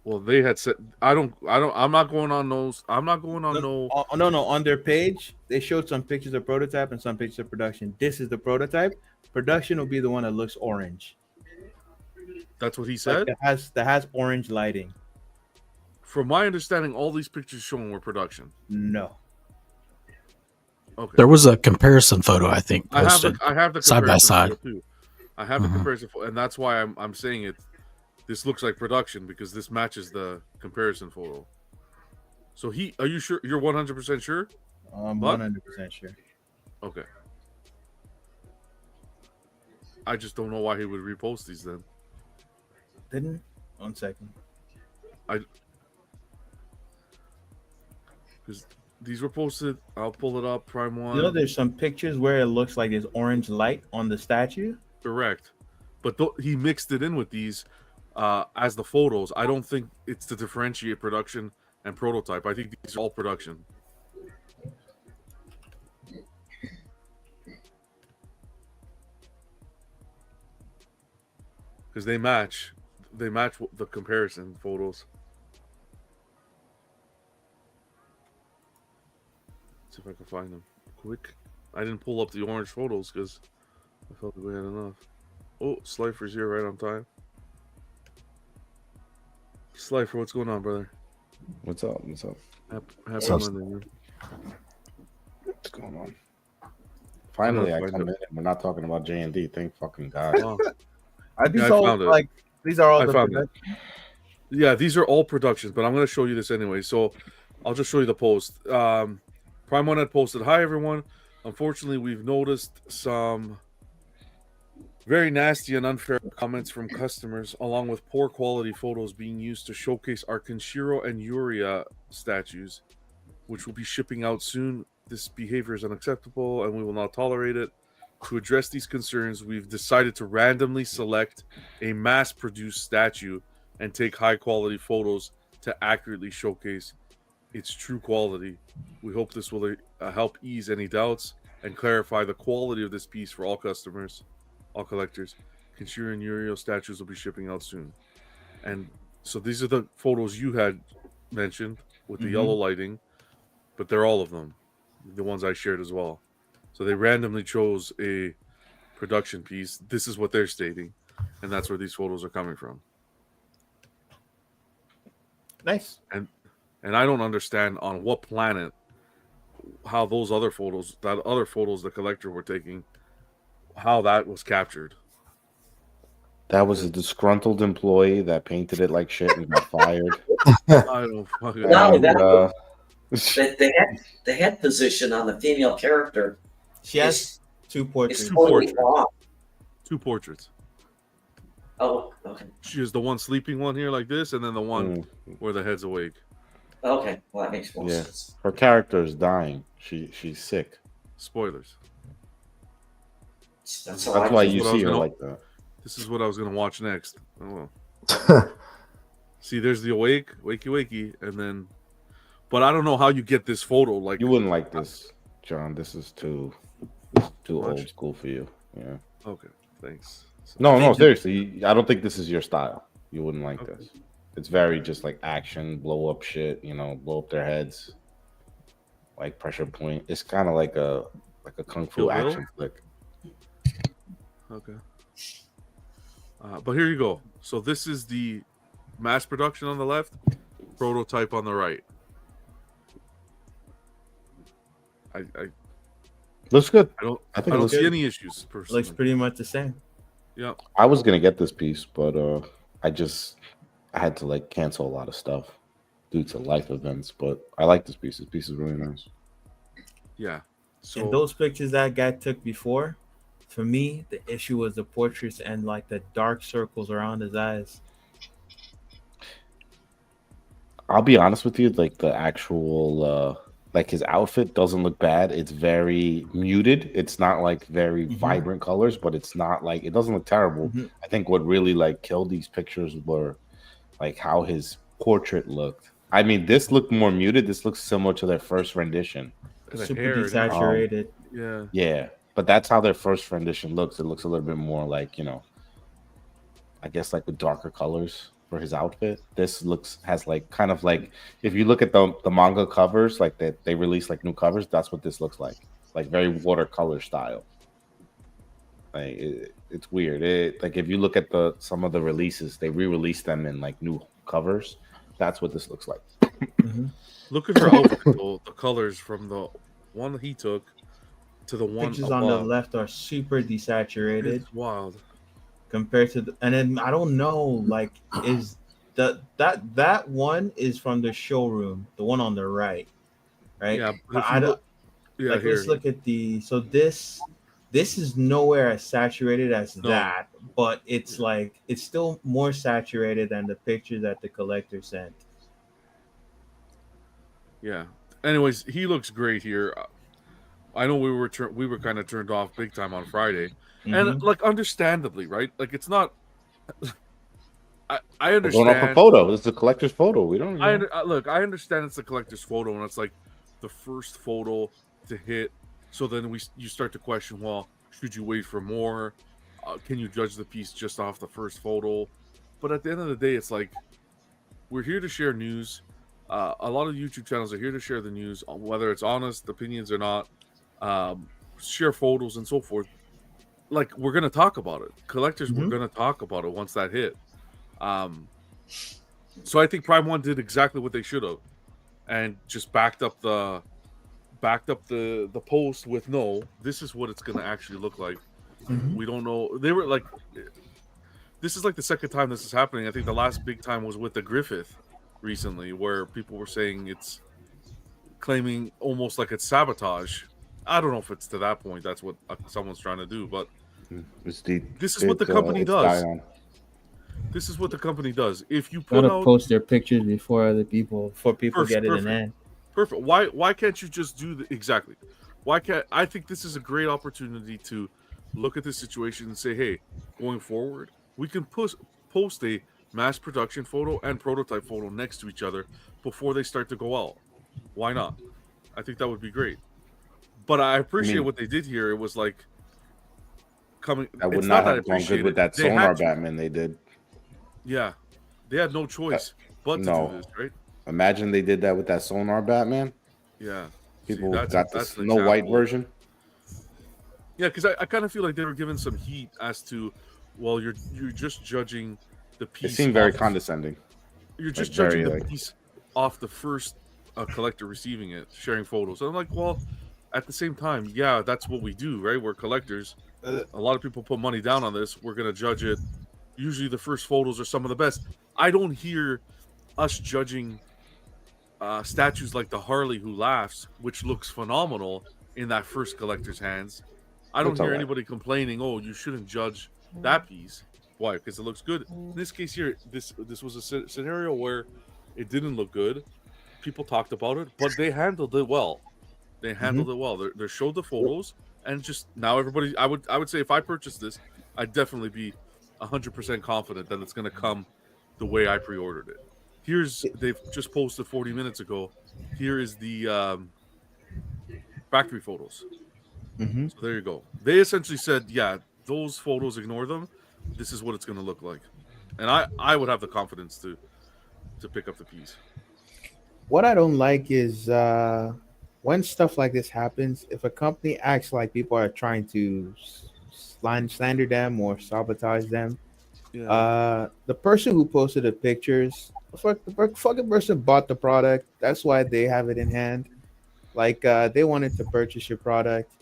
Well, they had said I'm not going on those. I'm not going on no. No. On their page, they showed some pictures of prototype and some pictures of production. This is the prototype. Production will be the one that looks orange. That's what he said. Like that has orange lighting. From my understanding, all these pictures shown were production. No. Okay. There was a comparison photo, I think, I have posted the side by comparison side. photo too. I have the comparison photo, and that's why I'm saying it. This looks like production because this matches the comparison photo. So are you sure? You're 100% sure? I'm 100% sure. Okay. I just don't know why he would repost these then. Didn't? 1 second. Because these were posted. I'll pull it up. Prime 1. You know, there's some pictures where it looks like there's orange light on the statue. Correct. But he mixed it in with these as the photos. I don't think it's to differentiate production and prototype. I think these are all production. Because they match the comparison photos. Let's see if I can find them quick. I didn't pull up the orange photos because I felt like we had enough. Oh, Slifer's here right on time. Slifer, what's going on, brother? What's up? What's up? Happy Monday, man. What's going on? Finally, I come in and we're not talking about J&D. Thank fucking God. Oh. Are these Yeah, all like these are all I the found production? Yeah, these are all productions, but I'm going to show you this anyway. So I'll just show you the post. Prime 1 had posted, "Hi, everyone. Unfortunately, we've noticed some very nasty and unfair comments from customers, along with poor quality photos being used to showcase our Kenshiro and Yuria statues, which will be shipping out soon. This behavior is unacceptable, and we will not tolerate it. To address these concerns, we've decided to randomly select a mass-produced statue and take high-quality photos to accurately showcase its true quality. We hope this will help ease any doubts and clarify the quality of this piece for all customers, all collectors. Kenshiro and Yurio statues will be shipping out soon." And so these are the photos you had mentioned with the yellow lighting, but they're all of them, the ones I shared as well. So they randomly chose a production piece. This is what they're stating, and that's where these photos are coming from. Nice. And I don't understand on what planet how those other photos, the collector were taking, how that was captured. That was a disgruntled employee that painted it like shit and got fired. I don't fucking Not only know. that, the head position on the female character. She has two portraits. It's two totally portraits. off. Two portraits. Oh, okay. She is the one sleeping one here like this, and then the one where the head's awake. Okay, well that makes more Yeah, sense. her character is dying. She's sick. Spoilers. That's why you see her like that. This is what I was gonna watch next. Oh well. See, there's the wakey wakey, and then, but I don't know how you get this photo. Like you wouldn't like this, John. This is too old school for you. Yeah. Okay. Thanks. No, seriously. I don't think this is your style. You wouldn't like this. It's very just like action, blow up shit. Blow up their heads, like pressure point. It's kind of like a kung fu Kill Bill? action flick. Okay. But here you go. So this is the mass production on the left, prototype on the right. I Looks good. I don't see any issues personally. Looks pretty much the same. Yeah. I was gonna get this piece, but I had to like cancel a lot of stuff due to life events. But I like this piece. This piece is really nice. Yeah. So And those pictures that guy took before, for me, the issue was the portraits and like the dark circles around his eyes. I'll be honest with you, like the actual like his outfit doesn't look bad. It's very muted. It's not like very vibrant colors, but it's not like it doesn't look terrible. I think what really like killed these pictures were like how his portrait looked. I mean, this looked more muted. This looks similar to their first rendition. Super desaturated. Yeah. Yeah. But that's how their first rendition looks. It looks a little bit more like, I guess like with darker colors for his outfit. This has like kind of like if you look at the manga covers, like that they release like new covers, that's what this looks like very watercolor style. Like it's weird. Like if you look at some of the releases, they re-release them in like new covers. That's what this looks like. Look at her outfit, though. The colors from the one that he took to the one Pictures above. on the left are super desaturated. It's wild. Compared to and then I don't know, like is that one is from the showroom, the one on the right? Yeah, But I don't like let's look at this is nowhere as saturated as that, but it's like it's still more saturated than the picture that the collector sent. Yeah. Anyways, he looks great here. I know we were kind of turned off big time on Friday, and like understandably, right? Like it's not. I understand. We're going off a photo. This is a collector's photo. We don't. Look, I understand it's a collector's photo, and it's like the first photo to hit. So then you start to question, well, should you wait for more? Can you judge the piece just off the first photo? But at the end of the day, it's like we're here to share news. A lot of YouTube channels are here to share the news, whether it's honest opinions or not. Share photos and so forth. Like we're gonna talk about it. Collectors, we're gonna talk about it once that hit. So I think Prime One did exactly what they should have, and just backed up the post with this is what it's gonna actually look like. We don't know. They were like, this is like the second time this is happening. I think the last big time was with the Griffith recently, where people were saying it's claiming almost like it's sabotage. I don't know if it's to that point. That's what someone's trying to do, but this is what the company does. This is what the company does. If you put out post their pictures before people get it in hand. Perfect. Why can't you just do exactly? Why can't I think this is a great opportunity to look at this situation and say, hey, going forward, we can post a mass production photo and prototype photo next to each other before they start to go out. Why not? I think that would be great. But I appreciate what they did here. It was like coming. I would not have gone good with that sonar Batman they did. Yeah, they had no choice but to do this, right? Imagine they did that with that sonar Batman. Yeah, people got the Snow White version. Yeah, because I kind of feel like they were given some heat as to, well, you're just judging the piece. It seemed very condescending. You're just judging the piece off the first collector receiving it, sharing photos. And I'm like, well, at the same time, yeah, that's what we do, right? We're collectors. A lot of people put money down on this. We're gonna judge it usually the first photos are some of the best. I don't hear us judging statues like the Harley who laughs, which looks phenomenal in that first collector's hands. I don't Looks hear alright. anybody complaining, "Oh, you shouldn't judge that piece." Why? Because it looks good. In this case here, this was a scenario where it didn't look good. People talked about it, but they handled it well. They handled it well. They showed the photos, and just now everybody. I would say if I purchased this, I'd definitely be 100% confident that it's going to come the way I pre-ordered it. They've just posted 40 minutes ago. Here is the factory photos. Mm-hmm. So there you go. They essentially said, yeah, those photos, ignore them. This is what it's going to look like. And I would have the confidence to pick up the piece. What I don't like is when stuff like this happens, if a company acts like people are trying to slander them or sabotage them, the person who posted the pictures, the fucking person bought the product. That's why they have it in hand. Like they wanted to purchase your product.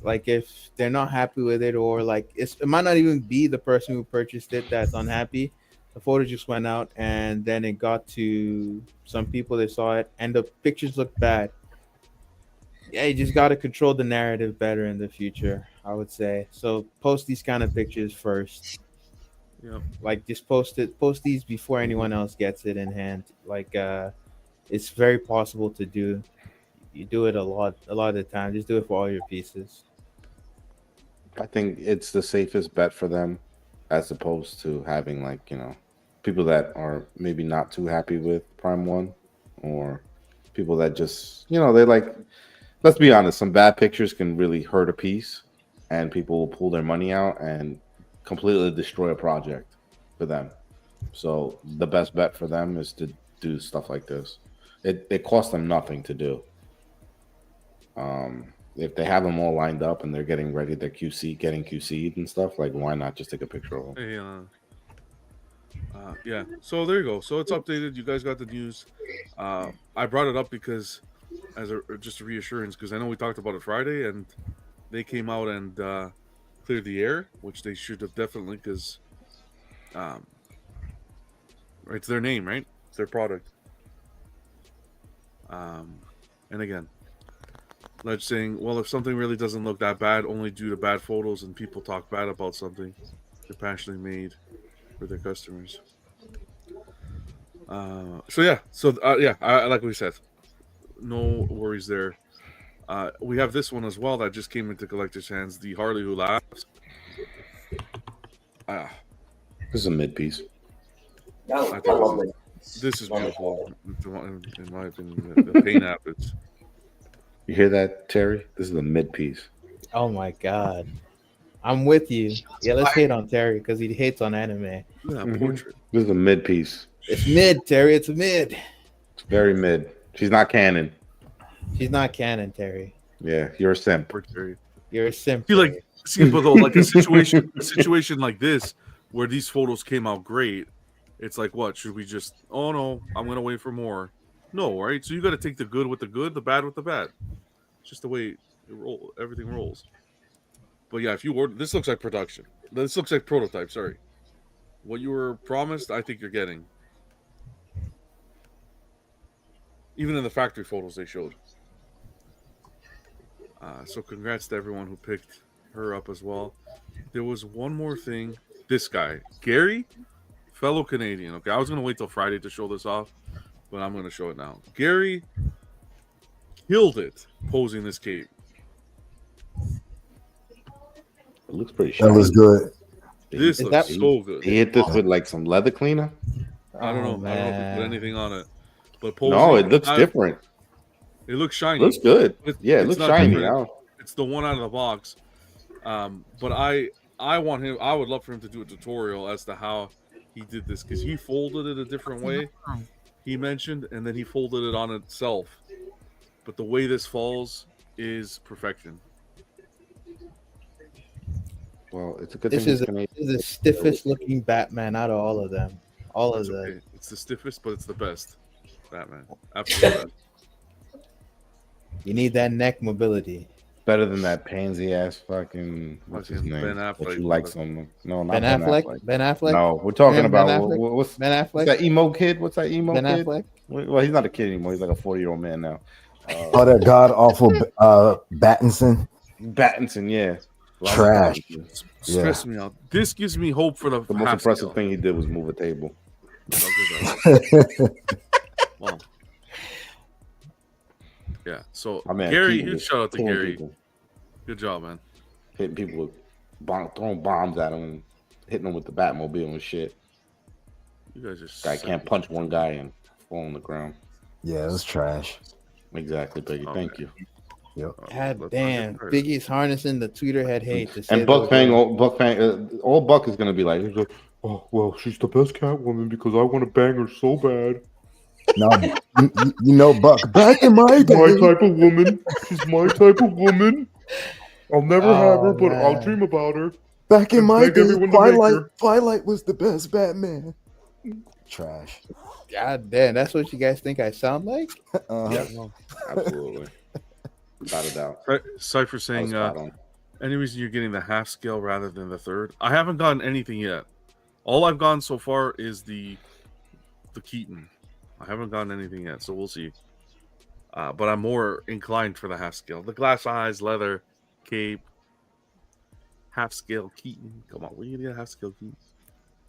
Like if they're not happy with it, or like it might not even be the person who purchased it that's unhappy. The photo just went out and then it got to some people that saw it and the pictures looked bad. Yeah, you just got to control the narrative better in the future, I would say. So post these kind of pictures first. Yeah. Like just post these before anyone else gets it in hand. Like it's very possible to do. You do it a lot of the time. Just do it for all your pieces. I think it's the safest bet for them, as opposed to having like people that are maybe not too happy with Prime One, or people that just they like. Let's be honest, some bad pictures can really hurt a piece, and people will pull their money out and completely destroy a project for them. So the best bet for them is to do stuff like this. It costs them nothing to do. If they have them all lined up and they're getting ready, they're getting QC'd and stuff, like why not just take a picture of them? Yeah. So there you go. So it's updated. You guys got the news. I brought it up because just a reassurance, because I know we talked about it Friday and they came out and cleared the air, which they should have definitely, because it's their name, right? It's their product. And again, like saying, well, if something really doesn't look that bad, only due to bad photos and people talk bad about something they're passionately made for their customers. I like we said, no worries there. We have this one as well that just came into collector's hands, the Harley Who Laughs. This is a mid piece. This is beautiful, in my opinion. The paint app, it's. You hear that, Terry? This is a mid piece. Oh my god, I'm with you. Yeah, let's hate on Terry because he hates on anime. Portrait. This is a mid piece. It's mid, Terry. It's a mid. It's very mid. She's not canon. She's not canon, Terry. Yeah, you're a simp. You're a simp. But though, like a situation like this where these photos came out great, it's like, what should we just? Oh no, I'm gonna wait for more. No, right? So you got to take the good with the good, the bad with the bad. It's just the way everything rolls. But yeah, if you order, this looks like production. This looks like prototype. Sorry, what you were promised, I think you're getting. Even in the factory photos they showed. So congrats to everyone who picked her up as well. There was one more thing. This guy, Gary, fellow Canadian. Okay, I was gonna wait till Friday to show this off, but I'm gonna show it now. Gary killed it posing this cape. It looks pretty shiny. That was good. This looks so good. He hit this with like some leather cleaner. I don't know. I don't know if he put anything on it, but posing, no, it looks different. It looks shiny. It looks good. It looks shiny different. now. It's the one out of the box. But I want him. I would love for him to do a tutorial as to how he did this, because he folded it a different way. He mentioned, and then he folded it on itself. But the way this falls is perfection. Well, it's a good This thing. is the stiffest looking Batman out of all of them. All of them. Okay. It's the stiffest, but it's the best Batman. Absolutely. You need that neck mobility. better than that pansy ass fucking what's his Fucking name? Ben That Affleck, you like brother. some? No, not Ben Ben Affleck? Affleck. Ben Affleck? No, we're talking Ben about Affleck? what's Ben Affleck? that emo kid? What's that emo Ben kid? Affleck? Well, he's not a kid anymore. He's like a 40-year-old man now. Oh, that god awful Battinson. Battinson, yeah. Robert Trash. Pattinson. Stress me out. This gives me hope for the most half impressive scale. thing he did was move a table. Well, yeah. So My man, Gary, Keaton huge was shout out to killing Gary. people. Good job, man. Hitting people with throwing bombs at him and hitting them with the Batmobile and shit. You guys are Guy can't punch one guy and fall on the ground. Yeah, it was trash. Exactly, Biggie. Thank you. Yep. God damn. Biggie's harnessing the Twitter head hate to say And Buck Fang, all Buck is gonna be like, he's like, oh well, she's the best Catwoman because I want to bang her so bad. No, you know, Buck. Back in my day, my type of woman. She's my type of woman. I'll never have her, but I'll man. dream about her. Back in and my beg day, everyone to make her. Twilight was the best Batman. Trash. God damn, that's what you guys think I sound like? Yes, absolutely. Without a doubt. Cypher saying, spot on. any reason you're getting the half scale rather than the third? I haven't gotten anything yet. All I've gotten so far is the Keaton. I haven't gotten anything yet, so we'll see. But I'm more inclined for the half scale. The glass eyes, leather, cape, half scale Keaton. Come on, where are you gonna get half scale Keaton?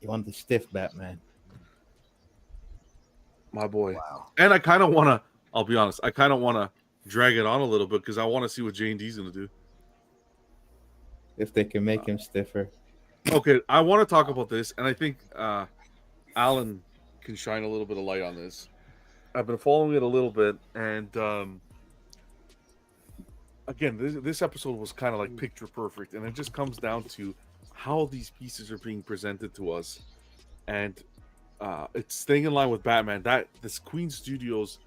You want the stiff Batman. My boy. Wow. And I kind of want to, I'll be honest, I kind of want to drag it on a little bit because I want to see what J&D's going to do. If they can make him stiffer. Okay, I want to talk about this, and I think Alan can shine a little bit of light on this. I've been following it a little bit, and again, this episode was kind of like picture perfect, and it just comes down to how these pieces are being presented to us, and it's staying in line with Batman. That this Queen Studios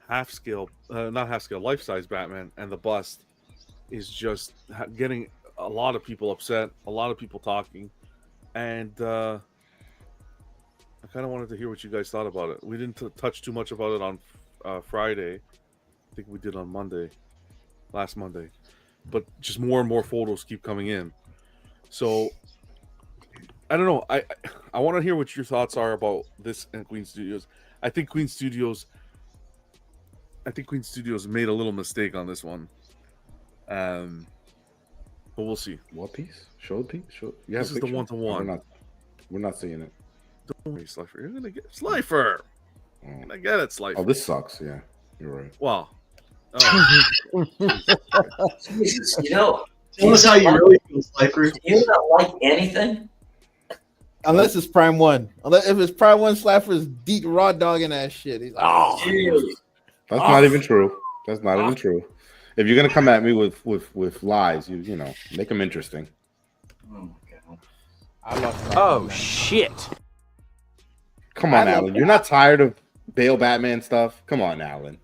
half scale, not half scale, life size Batman and the bust is just getting a lot of people upset, a lot of people talking, and I kind of wanted to hear what you guys thought about it. We didn't touch too much about it on Friday. I think we did on Monday, last Monday, but just more and more photos keep coming in. So I don't know. I want to hear what your thoughts are about this and Queen Studios. I think Queen Studios made a little mistake on this one. But we'll see. What piece? Show the piece? Yeah, this is the one-to-one. We're not seeing it. Don't worry, Slifer. You're gonna get Slifer. You're gonna get it, Slifer. Oh, this sucks. Yeah, you're right. Wow. Jesus, you know. Tell us how you really feel, Slifer. Do you not like anything? Unless it's Prime 1. If it's Prime 1, Slapper's deep raw dogging that shit. He's like, oh. That's not even true. That's not even true. If you're gonna come at me with lies, you know, make them interesting. Oh shit! Come on, Alan. You're not tired of Bale Batman stuff? Come on, Alan.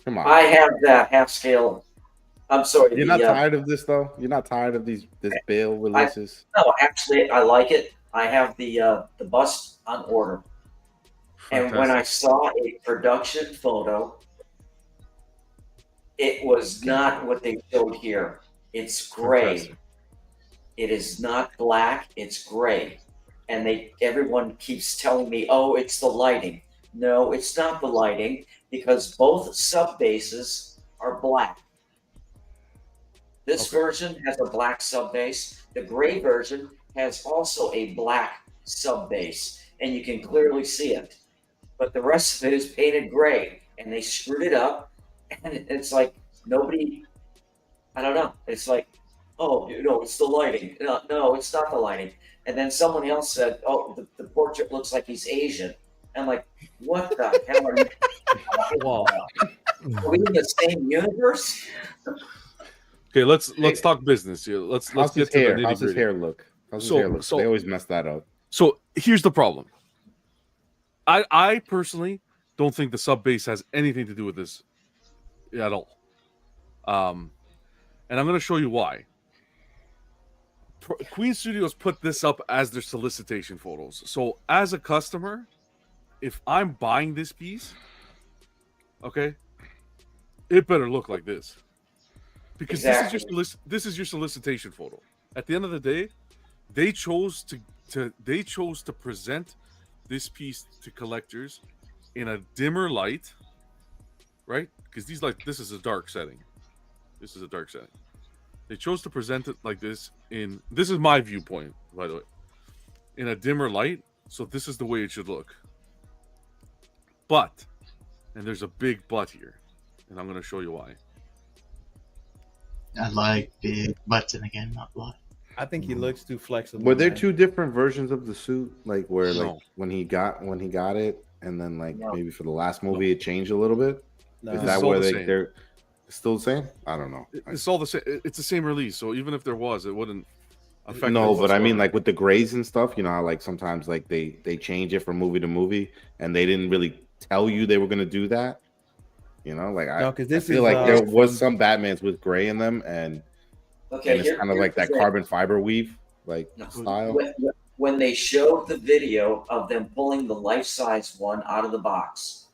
Come on. I have that half scale. I'm sorry. You're not tired of this though? You're not tired of this Bale releases? No, actually, I like it. I have the bust on order. Fantastic. And when I saw a production photo, it was not what they showed here. It's gray. Fantastic. It is not black. It's gray. And everyone keeps telling me, oh, it's the lighting. No, it's not the lighting because both sub bases are black. This version has a black sub base. The gray version has also a black sub base, and you can clearly see it. But the rest of it is painted gray, and they screwed it up, and it's like nobody, I don't know. It's like, oh, it's the lighting. No, it's not the lighting. And then someone else said, oh, the portrait looks like he's Asian. I'm like, what the hell are you talking about? Are we in the same universe? Okay, let's talk business here. Let's get to the nitty-gritty. How's his hair look? They always mess that up. So here's the problem. I personally don't think the sub base has anything to do with this at all. And I'm going to show you why. Queen Studios put this up as their solicitation photos. So as a customer, if I'm buying this piece, okay, it better look like this. Because Exactly. this is your solicitation photo. At the end of the day, they chose to present this piece to collectors in a dimmer light, right? Because this is a dark setting. This is a dark setting. They chose to present it like this this is my viewpoint, by the way, in a dimmer light. So this is the way it should look. But, and there's a big but here, and I'm going to show you why. I like big butts, and again, not blood. I think he looks too flexible. Were there man. two different versions of the suit, like where No. like when he got it, and then like No. maybe for the last movie it changed a little bit? No. Is It's that all where the same. they're still the same? I don't know. It's all the same. It's the same release. So even if there was, it wouldn't affect. No, the but I mean, story. like with the grays and stuff, you know, how like sometimes like they change it from movie to movie, and they didn't really tell you they were gonna do that. You know, like No, 'cause I this feel is, like there was from- some Batmans with gray in them, and Okay, it's kind of like that carbon fiber weave like style. When they showed the video of them pulling the life-size one out of the box,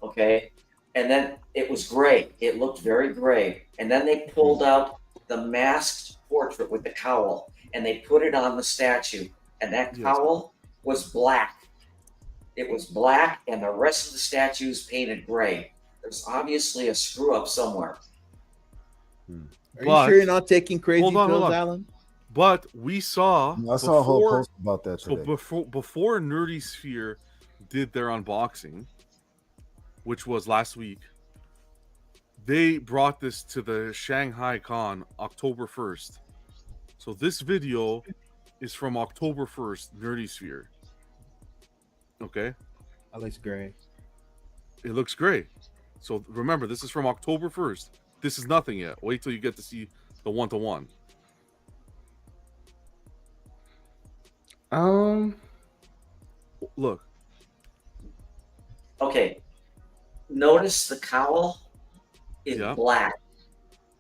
okay, and then it was gray. It looked very gray, and then they pulled out the masked portrait with the cowl, and they put it on the statue, and that cowl was black. It was black, and the rest of the statue is painted gray. There's obviously a screw up somewhere. Are you sure you're not taking crazy hold pills, on. Alan? But we saw. I saw a whole post about that So today. before Nerdy Sphere did their unboxing, which was last week, they brought this to the Shanghai Con October 1st. So this video is from October 1st, Nerdy Sphere. Okay? That looks great. It looks great. So remember, this is from October 1st. This is nothing yet. Wait till you get to see the one-to-one. Look. Okay. Notice the cowl is black.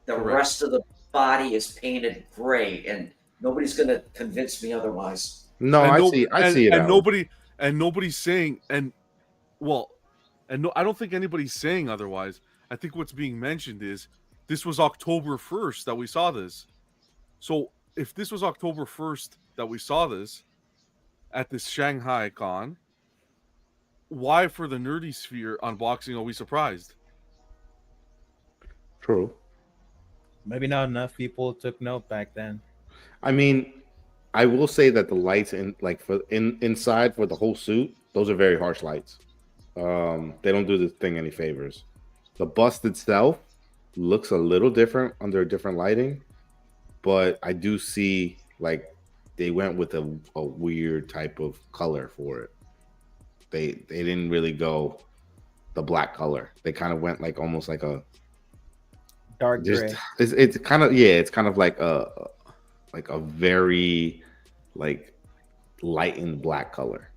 The Correct. rest of the body is painted gray, and nobody's going to convince me otherwise. No, I see it. And Alan. nobody's saying, I don't think anybody's saying otherwise. I think what's being mentioned is this was October 1st that we saw this. So if this was October 1st that we saw this at this Shanghai Con, why for the Nerdy Sphere unboxing are we surprised? True. Maybe not enough people took note back then. I mean, I will say that the lights inside for the whole suit, those are very harsh lights. They don't do this thing any favors. The bust itself looks a little different under a different lighting, but I do see like they went with a weird type of color for it. They didn't really go the black color. They kind of went like almost like a dark gray. It's kind of it's kind of like a very like lightened black color.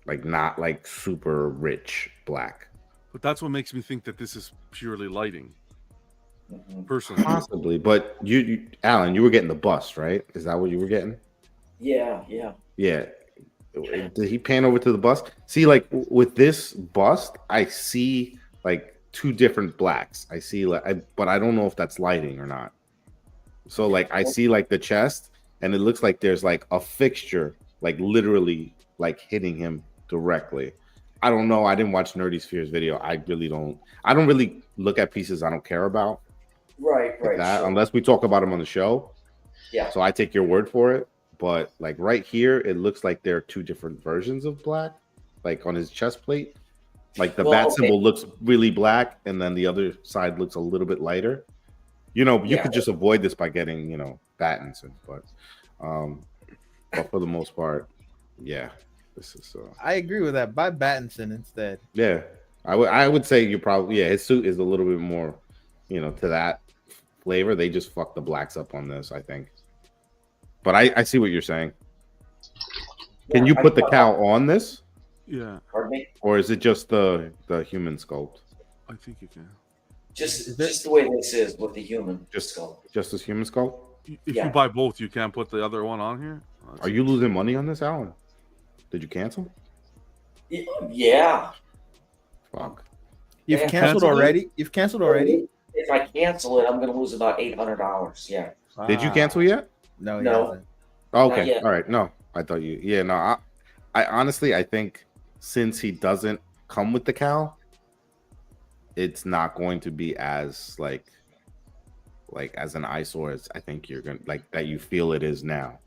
Like not like super rich black. But that's what makes me think that this is purely lighting. Personally. Possibly, but you Alan, you were getting the bust, right? Is that what you were getting? Yeah. Yeah. Did he pan over to the bust? See, like with this bust, I see like two different blacks. I see but I don't know if that's lighting or not. So like I see like the chest, and it looks like there's like a fixture, like literally like hitting him directly. I don't know. I didn't watch Nerdy Sphere's video. I don't really look at pieces I don't care about. Right. That, Sure. unless we talk about them on the show. Yeah. So I take your word for it. But like right here, it looks like there are two different versions of black, like on his chest plate. Like the bat symbol looks really black, and then the other side looks a little bit lighter. You know, you could just avoid this by getting, Battinson, but for the most part, yeah, this is. I agree with that. Buy Battinson instead. Yeah, I would say you probably his suit is a little bit more, to that flavor. They just fucked the blacks up on this, I think. But I see what you're saying. Can you put the cow on this? Yeah. Pardon me? Or is it just the human sculpt? I think you can. Just the way this is with the human skull. Just this human sculpt? If you buy both, you can't put the other one on here. Are you losing money on this, Alan? Did you cancel? Yeah. Fuck. You've canceled already? You've canceled already? if I cancel it, I'm going to lose about $800. Yeah. Did you cancel yet? No, he No. hasn't. Oh, Not okay. yet. All right. No, I thought you. Yeah. No. I honestly, I think since he doesn't come with the cow, it's not going to be as like as an eyesore as I think you're gonna like that you feel it is now.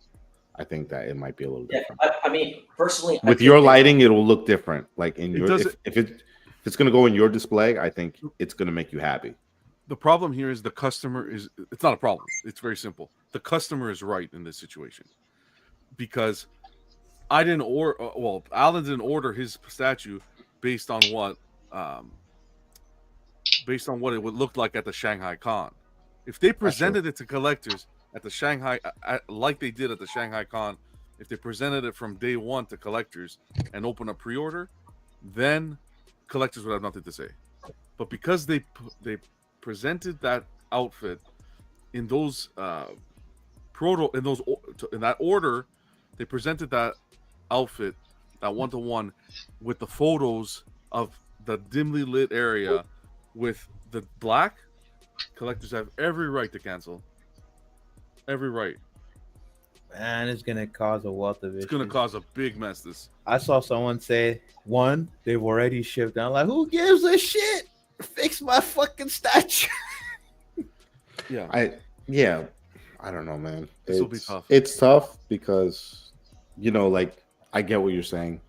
I think that it might be a little Yeah, different. I mean, personally, I With think your that- lighting, it'll look different. Like in It your doesn't- if it's gonna go in your display, I think it's gonna make you happy. The problem here is the customer is. It's not a problem. It's very simple. The customer is right in this situation because I didn't order. Well, Alan didn't order his statue based on what it would look like at the Shanghai Con. If they presented it to collectors at the Shanghai, like they did at the Shanghai Con, if they presented it from day one to collectors and open a pre-order, then collectors would have nothing to say. But because they presented that outfit in those in that order, they presented that outfit, that 1-to-1, with the photos of the dimly lit area with the black. Collectors have every right to cancel. Every right. Man, it's gonna cause a wealth of issues. It's gonna cause a big mess. This. I saw someone say, one, they've already shipped. I'm like, who gives a shit? Fix my fucking statue. Yeah. I don't know, man. This will be tough. It's tough because like I get what you're saying.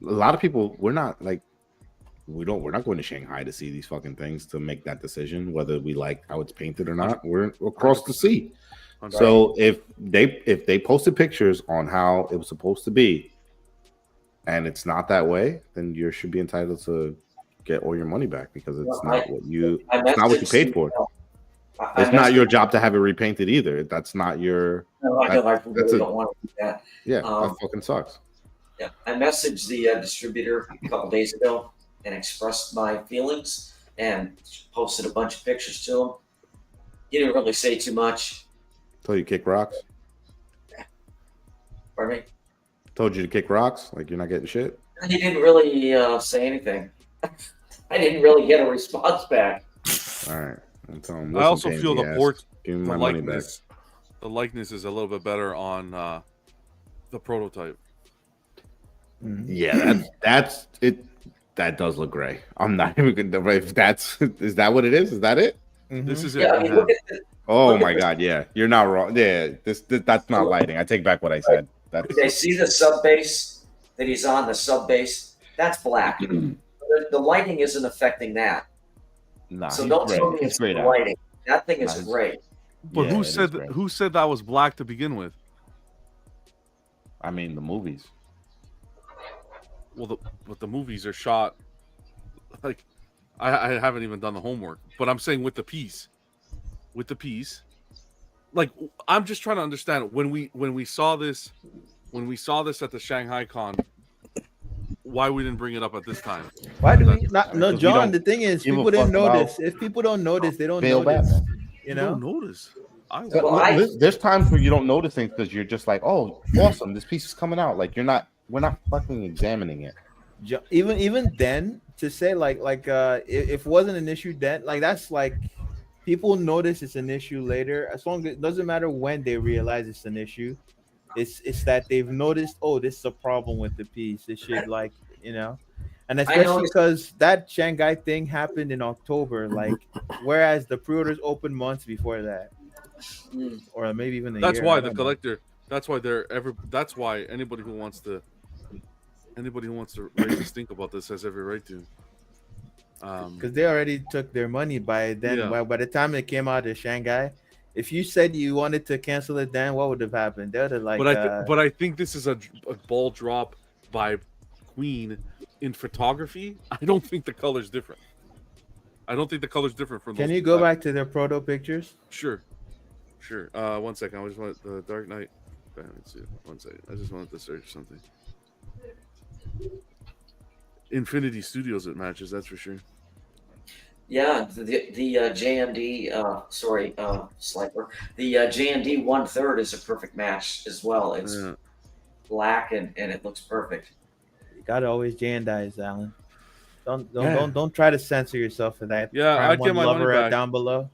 A lot of people, we're not going to Shanghai to see these fucking things to make that decision whether we like how it's painted or not. We're across the sea. So if they posted pictures on how it was supposed to be and it's not that way, then you should be entitled to get all your money back because it's not what you paid for. It's not your job to have it repainted either. That's not your. No, I know. I really don't want to do that. Yeah, that fucking sucks. Yeah, I messaged the distributor a couple days ago and expressed my feelings and posted a bunch of pictures to him. He didn't really say too much. Told you to kick rocks. Pardon me? Told you to kick rocks, like you're not getting shit. He didn't really say anything. I didn't really get a response back. All right. I also feel the port, give me my money back. The likeness is a little bit better on the prototype. Yeah, that's it. That does look gray. I'm not even gonna. If is that what it is? Is that it? This is it. Yeah, I mean, oh my god! Yeah, you're not wrong. Yeah, that's not lighting. I take back what I said. That's. They see the sub base that he's on. The sub base that's black. The lighting isn't affecting that. Nah, so don't tell me it's the lighting. That thing is gray. But who said that was black to begin with? I mean, the movies. Well, but the movies are shot like I haven't even done the homework. But I'm saying with the piece, like I'm just trying to understand when we saw this at the Shanghai Con, why we didn't bring it up at this time. Why do we not? No, John. The thing is, people didn't notice. If people don't notice, they don't notice. You know, don't notice. There's times where you don't notice things because you're just like, oh, awesome, this piece is coming out. Like we're not fucking examining it. Even then, to say like if it wasn't an issue then, like that's like people notice it's an issue later. As long as it doesn't matter when they realize it's an issue. It's that they've noticed, oh, this is a problem with the piece. It should and especially because that Shanghai thing happened in October, like whereas the pre-orders opened months before that, or maybe even that's why the collector. That's why that's why anybody who wants to raise a stink about this has every right to. Because they already took their money by then. Yeah. By the time it came out of Shanghai. If you said you wanted to cancel it, then what would have happened? They would have But I think this is a ball drop by Queen in photography. I don't think the color's different. From. Can you go back to their proto pictures? Sure. 1 second. I just want the Dark Knight. Let's see. 1 second. I just wanted to search something. Infinity Studios it matches. That's for sure. Yeah, the JMD, Slifer. The JMD 1/3 is a perfect match as well. It's black and it looks perfect. You gotta always Jandize, Alan. Don't try to censor yourself for that. Yeah, Prime I'd get One my money lover back. down below.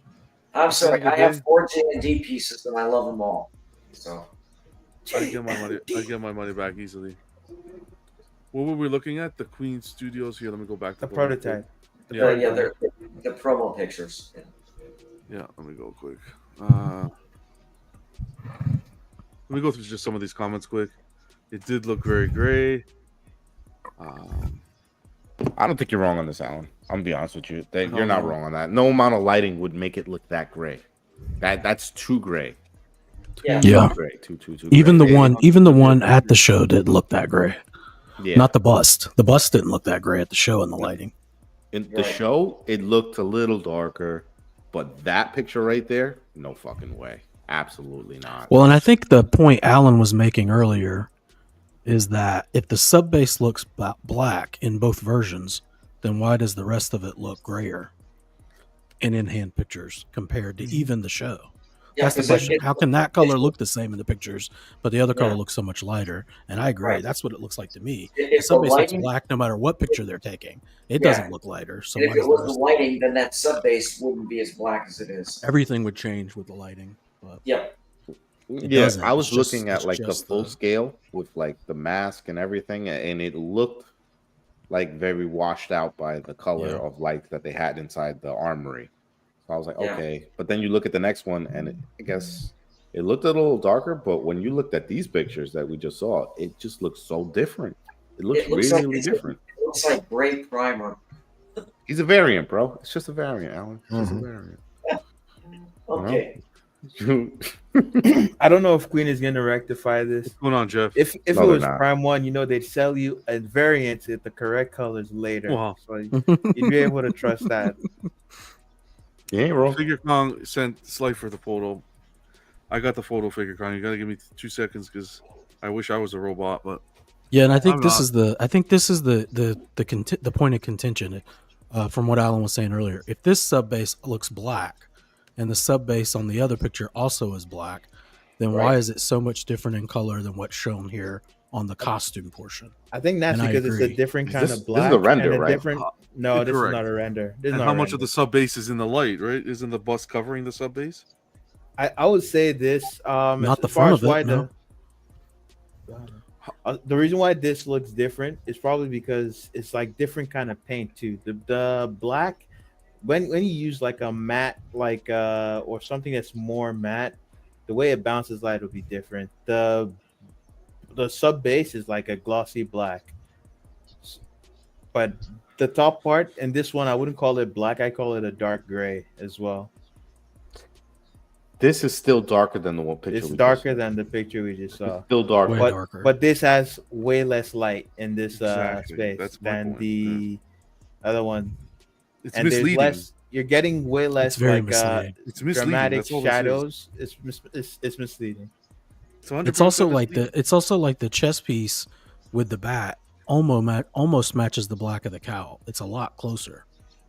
I'm sorry. the I have day- 4 J&D pieces, and I love them all. So I'd get my money back easily. What were we looking at? The Queen Studios. Here, let me go back to The prototype. yeah, they're the promo pictures. Yeah, let me go quick. Let me go through just some of these comments quick. It did look very gray. I don't think you're wrong on this, Alan. I'm gonna be honest with you. You're Hell not no. wrong on that. No amount of lighting would make it look that gray. That's too gray. Yeah. Too gray. Too Even gray. even the one at the show didn't look that gray. Yeah. Not the bust. The bust didn't look that gray at the show in the lighting. In the show, it looked a little darker, but that picture right there, no fucking way. Absolutely not. Well, and I think the point Alan was making earlier is that if the sub base looks black in both versions, then why does the rest of it look grayer in in-hand pictures compared to even the show? Yeah, That's the 'cause question. it- How can that color look the same in the pictures, but the other color Yeah. looks so much lighter? And I agree. Right. That's what it looks like to me. If The the sub base looks lighting- black no matter what picture they're taking. It Yeah. doesn't look lighter. So And why if it does the was the rest lighting, then that sub base wouldn't be as black as it is. everything would change with the lighting? But Yep. it Yeah, doesn't. I was It's just- looking at it's like the just full scale with like the mask and everything, and it looked like very washed out by the color Yeah. of light that they had inside the armory. So I was like, Yeah. okay. But then you look at the next one, and I guess it looked a little darker. But when you looked at these pictures that we just saw, it just looks so different. It looks It looks really, like really different. It looks like gray primer. He's a variant, bro. It's just a variant, Alan. It's just a Mhm. variant. Okay. I don't know if Queen is gonna rectify this. What's going on, Jeff? If No, it they're was not. Prime One, they'd sell you a variant at the correct colors later. Wow. So you'd be able to trust that. You ain't wrong. Figure Kong sent Slifer the photo. I got the photo, Figure Kong. You gotta give me 2 seconds because I wish I was a robot, but yeah, and I think I'm this not. is the point of contention from what Alan was saying earlier. If this sub base looks black, and the sub base on the other picture also is black, then why is it so much different in color than what's shown here on the costume portion? I think that's And I because it's a agree. different kind This of black. is a render, and a right? different. No, this Correct. is not a render. This is And not how a much of render. the sub base is in the light, right? Isn't the bus covering the sub base? I would say this. Not as the far front as of it, why no. the reason why this looks different is probably because it's like different kind of paint too. The black, when you use like a matte or something that's more matte, the way it bounces light will be different. The sub base is like a glossy black, but the top part and this one I wouldn't call it black. I call it a dark gray as well. This is still darker than the one picture. It's we darker just than the picture we just saw. It's still darker. Way but, darker. But this has way less light in this Exactly. space That's my than point. the other one. It's And there's misleading. less. You're getting way less very like misleading. It's misleading. dramatic That's all this is. shadows. It's misleading. It's 100% It's also like misleading. the chest piece with the bat almost matches the black of the cowl. It's a lot closer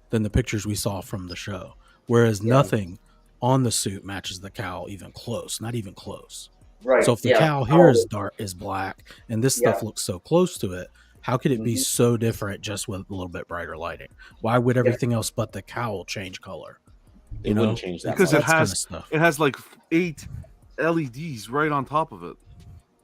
than the pictures we saw from the show. Whereas nothing on the suit matches the cowl even close, not even close. Right. So if the yeah. cowl here is black and this stuff Yeah. looks so close to it, how could it be so different just with a little bit brighter lighting? Why would everything else but the cowl change color? It wouldn't change that because much. it That's has kinda stuff. it has like 8 LEDs right on top of it.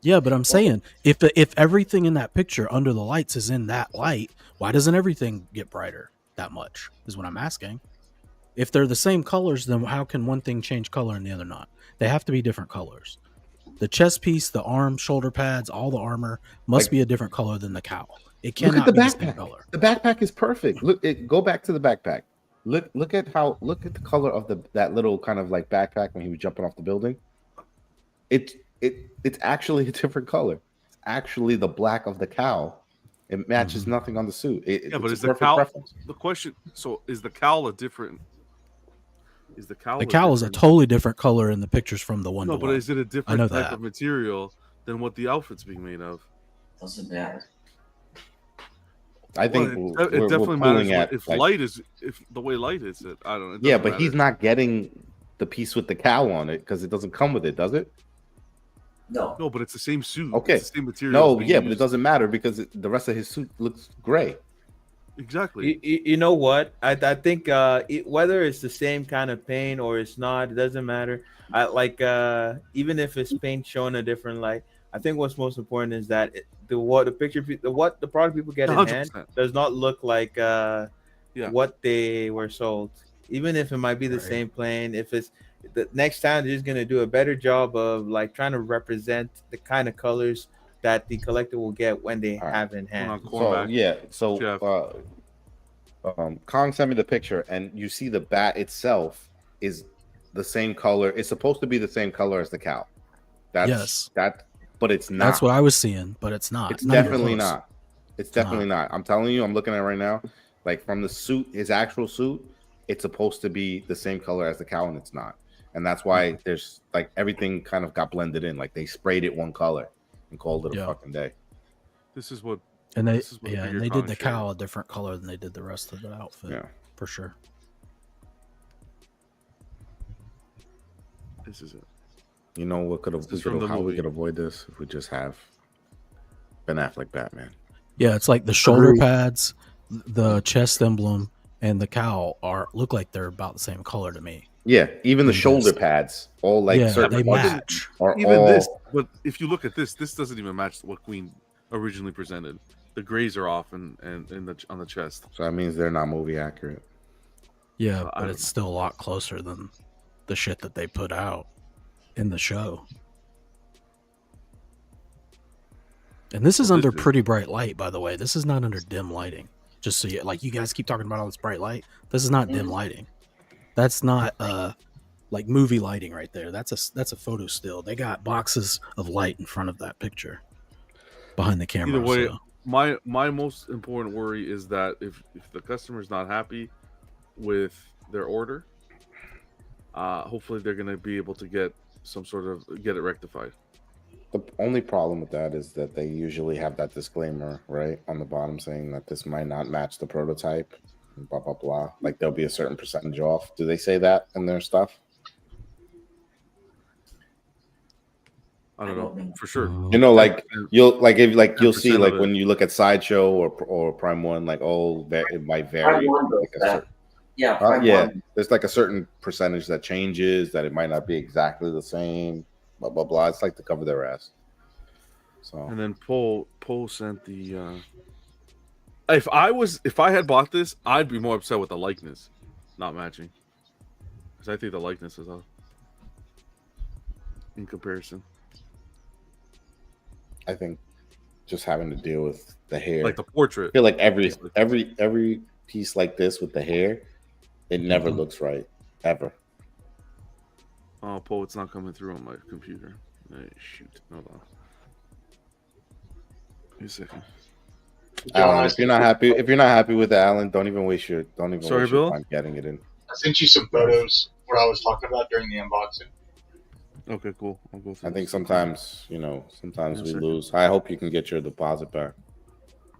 Yeah, but I'm saying if everything in that picture under the lights is in that light, why doesn't everything get brighter that much? Is what I'm asking. If they're the same colors, then how can one thing change color and the other not? They have to be different colors. The chest piece, the arm, shoulder pads, all the armor must be a different color than the cowl. It Look cannot at the be the same backpack. color. The backpack is perfect. Go back to the backpack. Look at the color of that little kind of like backpack when he was jumping off the building. It's actually a different color. It's actually the black of the cowl. It matches nothing on the suit. Yeah, but it's is a the perfect cowl reference. the question? So is the cowl a different? Is the cowl? The cowl is a totally different color in the pictures from the one. No, but below. is it a I different know type that. of material than what the outfit's being made of? Doesn't matter. I think Well, we're definitely pulling matters at if like, light is if the way light is it. I don't know. It yeah, doesn't but matter. he's not getting the piece with the cowl on it because it doesn't come with it, does it? No. No, but it's the same suit. Okay. It's the same material. No, being yeah, but it used. doesn't matter because the rest of his suit looks gray. Exactly. You know what? I think whether it's the same kind of paint or it's not, it doesn't matter. I like even if it's paint shown a different light. I think what's most important is that the product people get in hand 100%. does not look like Yeah. what they were sold. Even if it might be the same plane, if it's the next time they're just gonna do a better job of like trying to represent the kind of colors that the collector will get when they have in hand. Kong sent me the picture, and you see the bat itself is the same color. It's supposed to be the same color as the cow. Yes. But it's not. That's what I was seeing, but it's not. It's definitely not. It's definitely not. I'm telling you, I'm looking at it right now. Like from the suit, his actual suit, it's supposed to be the same color as the cow, and it's not. And that's why there's like everything kind of got blended in. Like they sprayed it one color and called it a fucking day. This is what. And they, this is what and they did the cow a different color than they did the rest of the outfit. Yeah, for sure. This is it. You know what could have we could avoid this if we just have Ben Affleck Batman. Yeah, it's like the shoulder pads, the chest emblem, and the cowl look like they're about the same color to me. Yeah, even the shoulder pads, all like they match. Even this, but if you look at this doesn't even match what Queen originally presented. The grays are off and on the chest. So that means they're not movie accurate. Yeah, but it's still a lot closer than the shit that they put out in the show. And this is under pretty bright light, by the way. This is not under dim lighting. Just so you guys keep talking about all this bright light. This is not dim lighting. That's not like movie lighting right there. That's a photo still. They got boxes of light in front of that picture behind the camera. Either way, so. my most important worry is that if the customer's not happy with their order, hopefully they're going to be able to get it rectified. The only problem with that is that they usually have that disclaimer right on the bottom saying that this might not match the prototype, blah blah blah. Like there'll be a certain percentage off. Do they say that in their stuff? I don't know for sure. You know, like you'll see like when you look at Sideshow or Prime One, like it might vary. There's like a certain percentage that changes, that it might not be exactly the same. Blah blah blah. It's like to cover their ass. So and then Paul sent the. If I had bought this, I'd be more upset with the likeness not matching, because I think the likeness is off in comparison. I think just having to deal with the hair, like the portrait. I feel like every piece like this with the hair, it never looks right ever. Oh, Paul, it's not coming through on my computer. Shoot, hold on. Give me a second. Alan, if you're not happy with it, Alan, don't even waste your time getting it in. I sent you some photos what I was talking about during the unboxing. Okay, cool. I'll go through. I think sometimes we lose. I hope you can get your deposit back.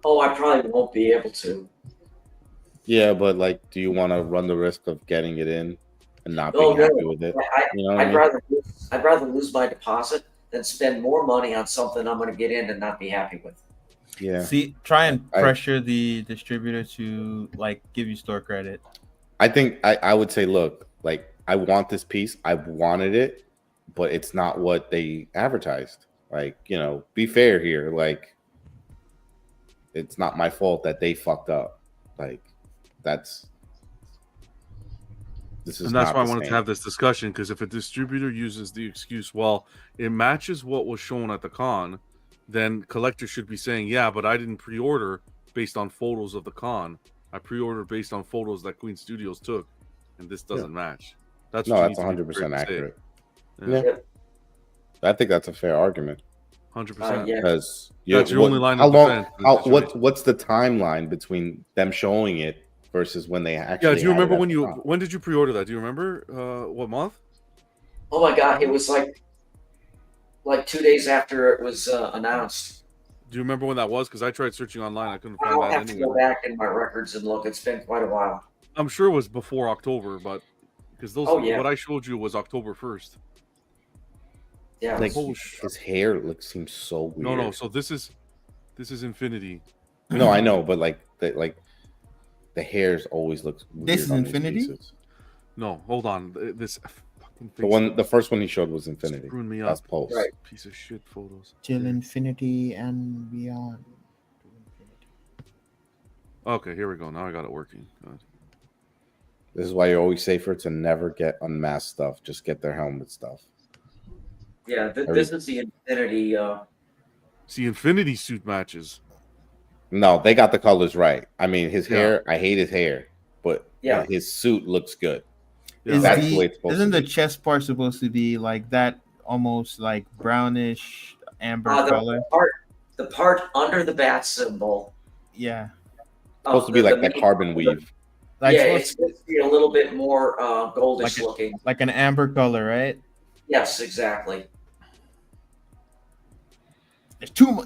Oh, I probably won't be able to. Yeah, but like, do you want to run the risk of getting it in and not being happy with it? I'd rather lose my deposit than spend more money on something I'm going to get in and not be happy with. Yeah. See, try and pressure the distributor to like give you store credit. I think I would say, look, like I want this piece. I wanted it, but it's not what they advertised. Like, be fair here. Like, it's not my fault that they fucked up. Like, this is. And that's why I wanted to have this discussion, because if a distributor uses the excuse, well, it matches what was shown at the con, then collectors should be saying, yeah, but I didn't pre-order based on photos of the con. I pre-ordered based on photos that Queen Studios took, and this doesn't match. That's 100% accurate. Yeah. I think that's a fair argument. 100%. Because that's your only line of defense. What's the timeline between them showing it versus when they actually? Yeah, do you remember when did you pre-order that? Do you remember what month? Oh my god, it was like 2 days after it was announced. Do you remember when that was? Because I tried searching online, I couldn't find I'll that have to go back in my records and look. It's been quite a while. I'm sure it was before October, but because what I showed you was October 1st. Yeah, like his hair seems so weird. No. So this is Infinity. No, I know, but like The hairs always look weird. This is on these Infinity? pieces. No, hold on. This fucking The first one he showed was Infinity. screwing me That's up. Pulse. Right. Piece of shit photos. Till infinity and beyond. Okay, here we go. Now I got it working. Good. This is why you're always safer to never get unmasked stuff. Just get their helmet stuff. Yeah, this is the Infinity. See, Infinity suit matches. No, they got the colors right. I mean, his Yeah. hair. I hate his hair, but Yeah. his suit looks good. Yeah. That's the way it's supposed Isn't to the be. chest part supposed to be like that, almost like brownish amber color? The part under the bat symbol. Yeah. Supposed to be like that carbon weave. Like yeah, supposed it's supposed to be a little bit more goldish looking. like an amber color, right? Yes, exactly.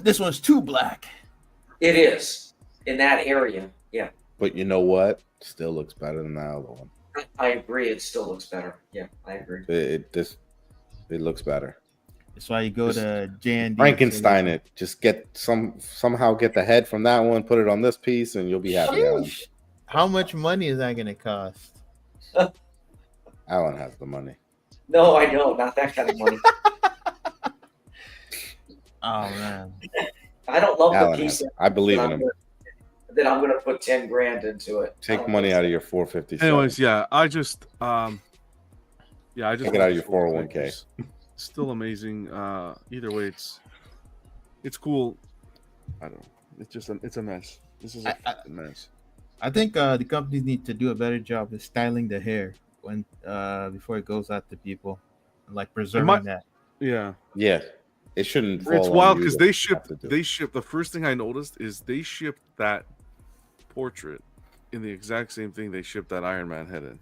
This one's too black. It is in that area. Yeah, But you know what? Still looks better than the other one. I agree. It still looks better. Yeah, I agree. It looks better. That's why you go to J&D. Frankenstein it. Just get somehow get the head from that one, put it on this piece, and you'll be happy. Alan. How much money is that gonna cost? Alan has the money. No, I know, not that kind of money. Oh man, I don't love Alan the piece. has it. I believe in him. That I'm going to put 10 grand into it. Take money out of your 450. Anyways, yeah, I just take it out of your 401k. Still amazing. Either way, it's cool. I don't know. It's just it's a mess. This is a fucking mess. I think the companies need to do a better job of styling the hair when before it goes out to people, like preserving that. Yeah. Yeah. It shouldn't. It's fall wild on you because to they shipped. have to do. They shipped. The first thing I noticed is they shipped that portrait in the exact same thing they shipped that Iron Man head in.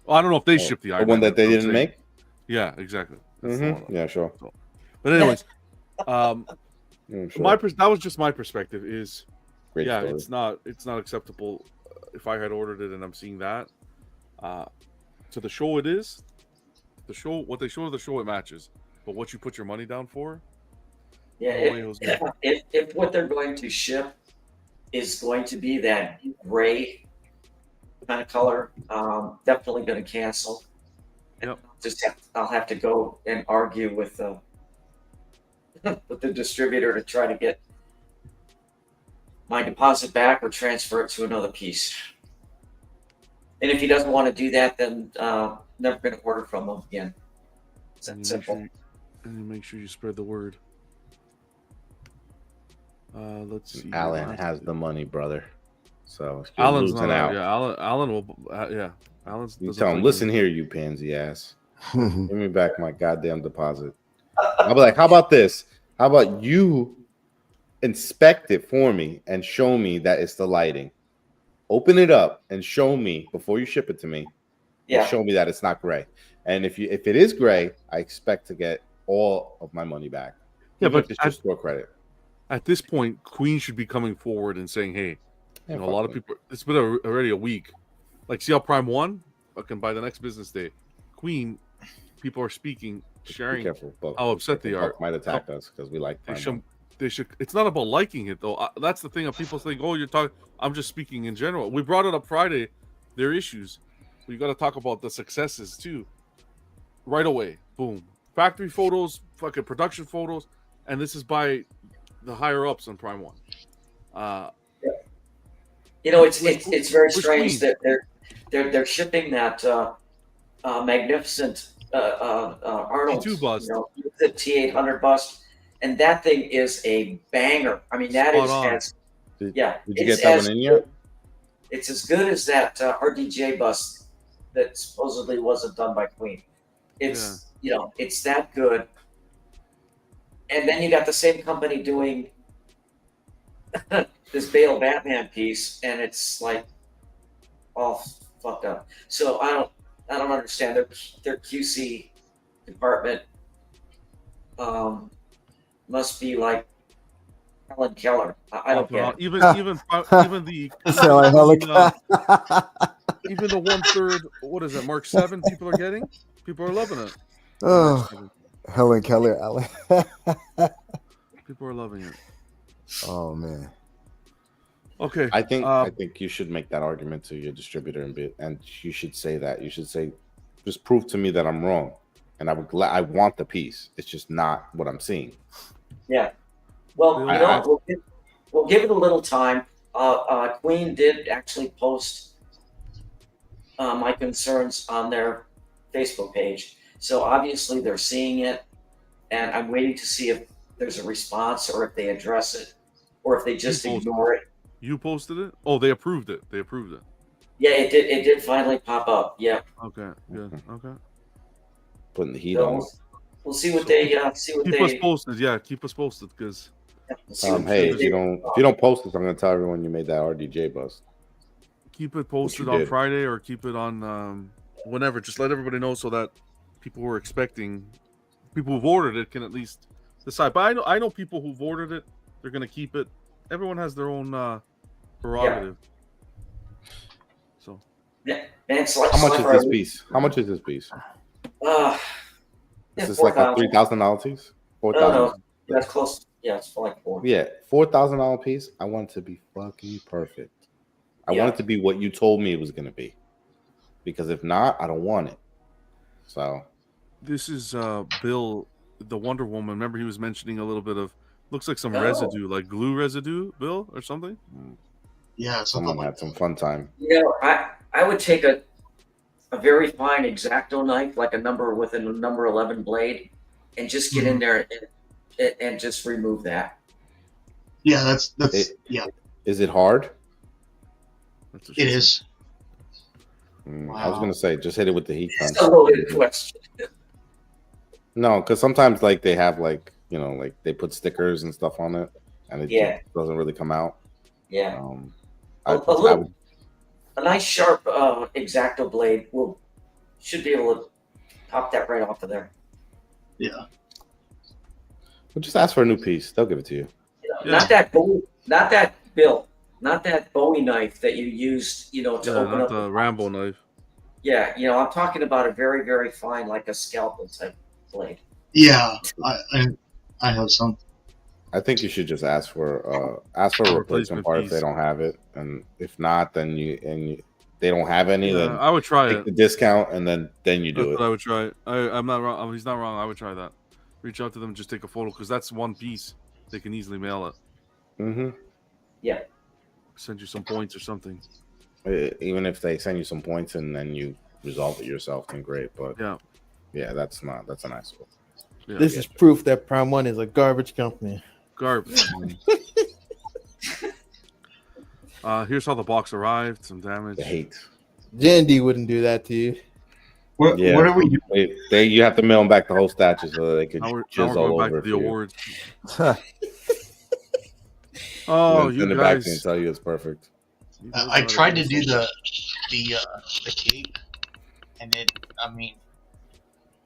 Well, I don't know if they shipped the Iron one Man that they head, but I'm didn't saying- make. Yeah, exactly. That's the one. Yeah, sure. But anyways, sure. that was just my perspective. Is Great yeah, story. it's not acceptable if I had ordered it and I'm seeing that. To the show, it is. The show, what they show at the show, it matches. But what you put your money down for? Yeah, if what they're going to ship is going to be that gray kind of color, definitely going to cancel. Yep. I'll have to go and argue with with the distributor to try to get my deposit back or transfer it to another piece. And if he doesn't want to do that, then never going to order from him again. It's that simple. And make sure you spread the word. Let's see. Alan has the money, brother. So if you're Alan's losing not out. Yeah, Alan will. Yeah, Alan's. You doesn't tell him, like listen me. here, you pansy ass. Give me back my goddamn deposit. I'll be like, how about this? How about you inspect it for me and show me that it's the lighting? Open it up and show me before you ship it to me. Yeah. Show me that it's not gray. And if it is gray, I expect to get all of my money back. Yeah, Even but if it's just store credit. At this point, Queen should be coming forward and saying, "Hey, Yeah, a fuck lot of Queen. people. It's been already a week. Like, see how Prime won? Fucking by the next business day, Queen. People are speaking, sharing careful, but how upset they are. Buck might attack us because we like They Prime. should. They should. It's not about liking it though. That's the thing. Of people think, "Oh, you're talking." I'm just speaking in general. We brought it up Friday. Their issues. We got to talk about the successes too. Right away, boom. Factory photos, fucking production photos, and this is by the higher ups on Prime One. You know, it's very Which strange Queen? that they're shipping that magnificent Arnold T2 bust. You know, the T800 bust, and that thing is a banger. I mean, that Spot is on. as Did yeah. you it's get that as one in yet? It's as good as that RDJ bust that supposedly wasn't done by Queen. It's you know, it's that good. And then you got the same company doing this Bale Batman piece, and it's like all fucked up. So I don't understand their QC department. Must be like Helen Keller. I don't get it. Even the Sound like Helen Keller. even the 1/3. What is it? Mark 7. People are getting. People are loving it. Oh, Helen Keller, Alan. People are loving it. Oh man. Okay. I think you should make that argument to your distributor and you should say that. You should say, just prove to me that I'm wrong, and I want the piece. It's just not what I'm seeing. Yeah. Well, you know, we'll give it a little time. Queen did actually post my concerns on their Facebook page, so obviously they're seeing it, and I'm waiting to see if there's a response or if they address it, or if they just ignore it. You posted it? Oh, they approved it. They approved it. Yeah, it did. It did finally pop up. Yeah. Okay. Good. Okay. Putting the heat So on. we'll see what they see what Keep us posted. Yeah, keep us posted because. Hey, if you don't post this, I'm gonna tell everyone you made that RDJ bust. Keep it posted on Friday or keep it on whenever. Just let everybody know so that people who are expecting, people who've ordered it can at least decide. But I know people who've ordered it, they're gonna keep it. Everyone has their own prerogative. So. Yeah, and how much is this piece? How much is this piece? Is this like a $3,000 piece? $4,000. No, that's close. Yeah, it's for like $4,000. Yeah, $4,000 piece. I want it to be fucking perfect. I want it to be what you told me it was gonna be. Because if not, I don't want it. So this is Bill, the Wonder Woman. Remember, he was mentioning a little bit of looks like some residue, like glue residue, Bill, or something. Yeah, someone had some fun time. You know, I would take a very fine X-Acto knife, like a number with a number 11 blade, and just get in there and just remove that. Yeah, that's yeah. Is it hard? It is. I was gonna say just hit it with the heat gun. It's a loaded question. No, because sometimes like they have like like they put stickers and stuff on it, and it just doesn't really come out. Yeah. A nice sharp X-Acto blade should be able to pop that right off of there. Yeah. Well, just ask for a new piece; they'll give it to you. Not that Bill, not that Bowie knife that you used, to open up the Rambo knife. Yeah, I'm talking about a very, very fine, like a scalpel type blade. Yeah, I have some. I think you should just ask for a replacement part if they don't have it, and if not, then they don't have any. Then I would try take the discount, and then you do it. I would try it. I'm not wrong. He's not wrong. I would try that. Reach out to them, just take a photo because that's one piece. They can easily mail it. Mm-hmm. Yeah. Send you some points or something. Even if they send you some points and then you resolve it yourself, then great. But that's a nice one. Yeah. This is proof that Prime One is a garbage company. Garbage. Here's how the box arrived. Some damage. I hate. Jandy wouldn't do that to you. What are we doing? You have to mail them back the whole statue so that they could jizz all over back to the awards. You you guys. It back to you and tell you it's perfect. I tried to do the cape, and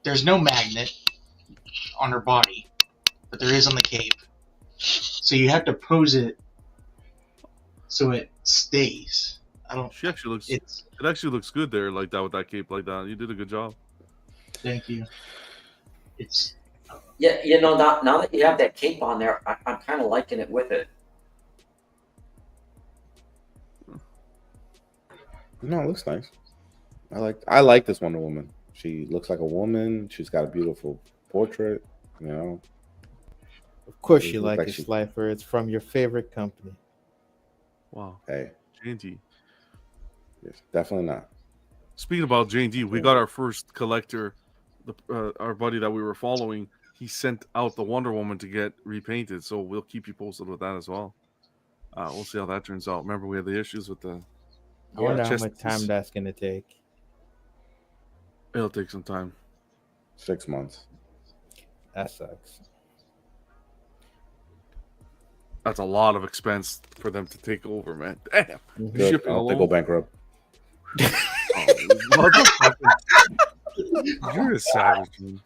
there's no magnet on her body, but there is on the cape. So you have to pose it so it stays. She actually looks. It actually looks good there, like that with that cape, like that. You did a good job. Thank you. Now that you have that cape on there, I'm kind of liking it with it. No, it looks nice. I like this Wonder Woman. She looks like a woman. She's got a beautiful portrait. Of course, you like it, Slifer. It's from your favorite company. Wow. Hey, J&D. Yes, definitely not. Speaking about J&D, we got our first collector. Our buddy that we were following, he sent out the Wonder Woman to get repainted. So we'll keep you posted with that as well. We'll see how that turns out. Remember, we had the issues with the. I wonder how much time that's going to take. It'll take some time. 6 months. That sucks. That's a lot of expense for them to take over, man. Damn. Shipping alone. They go bankrupt. You're a savage, man.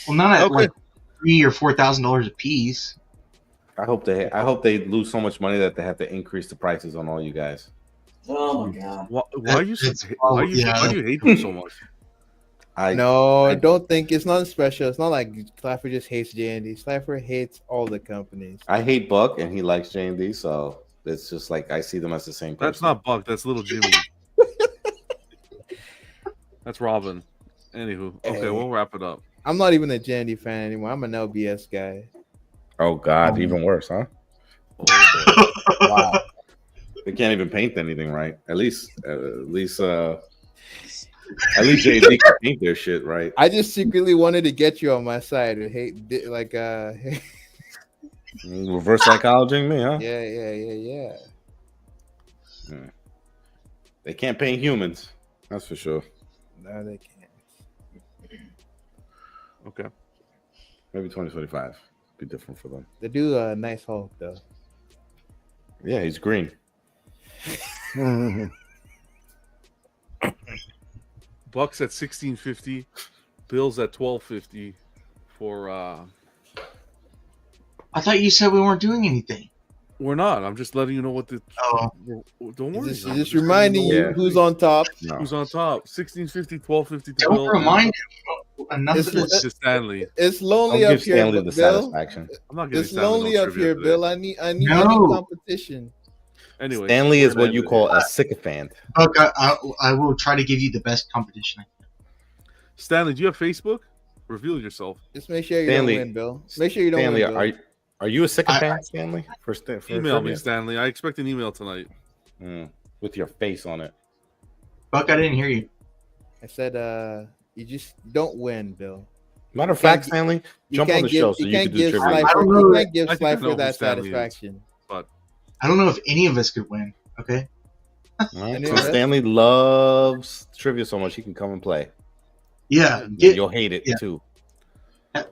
Well, not at like $3,000 or $4,000 a piece. I hope they lose so much money that they have to increase the prices on all you guys. Oh my god! Why do you hate them so much? I don't think it's not special. It's not like Clapper just hates J&D. Clapper hates all the companies. I hate Buck, and he likes J&D, so it's just like I see them as the same person. That's not Buck. That's little Jimmy. That's Robin. Anywho, okay, Hey. we'll wrap it up. I'm not even a J&D fan anymore. I'm an LBS guy. Oh God, even worse, huh? Wow. They can't even paint anything right. At least J&D can paint their shit right. I just secretly wanted to get you on my side. Reverse psychology me, huh? Yeah. They can't paint humans. That's for sure. No, they can't. Okay. Maybe 2025 be different for them. They do a nice Hulk though. Yeah, he's green. Bucks at 1650, Bills at 1250 for. I thought you said we weren't doing anything. We're not. I'm just letting you know what the. Oh. Don't worry. Just reminding you who's on top. No. Who's on top? 1650, 1250. Don't remind him. Enough of this. To Stanley. It's lonely up here, Stanley the Bill. satisfaction. I'm not getting It's lonely up here, Bill. I need any competition. Anyway, Stanley is what you call a sycophant. Okay, I will try to give you the best competition. Stanley, do you have Facebook? Reveal yourself. Just make sure you Stanley, don't win, Bill. Make sure you don't Stanley, win, Bill. are you a sycophant, Stanley? For email me, Stanley. I expect an email tonight. With your face on it. Buck, I didn't hear you. I said, you just don't win, Bill. Matter of fact, Stanley, jump on the show so you can do trivia. You can't give Slifer that satisfaction. But I don't know if any of us could win. Okay. Right. So Stanley loves trivia so much he can come and play. Yeah, you'll hate it too.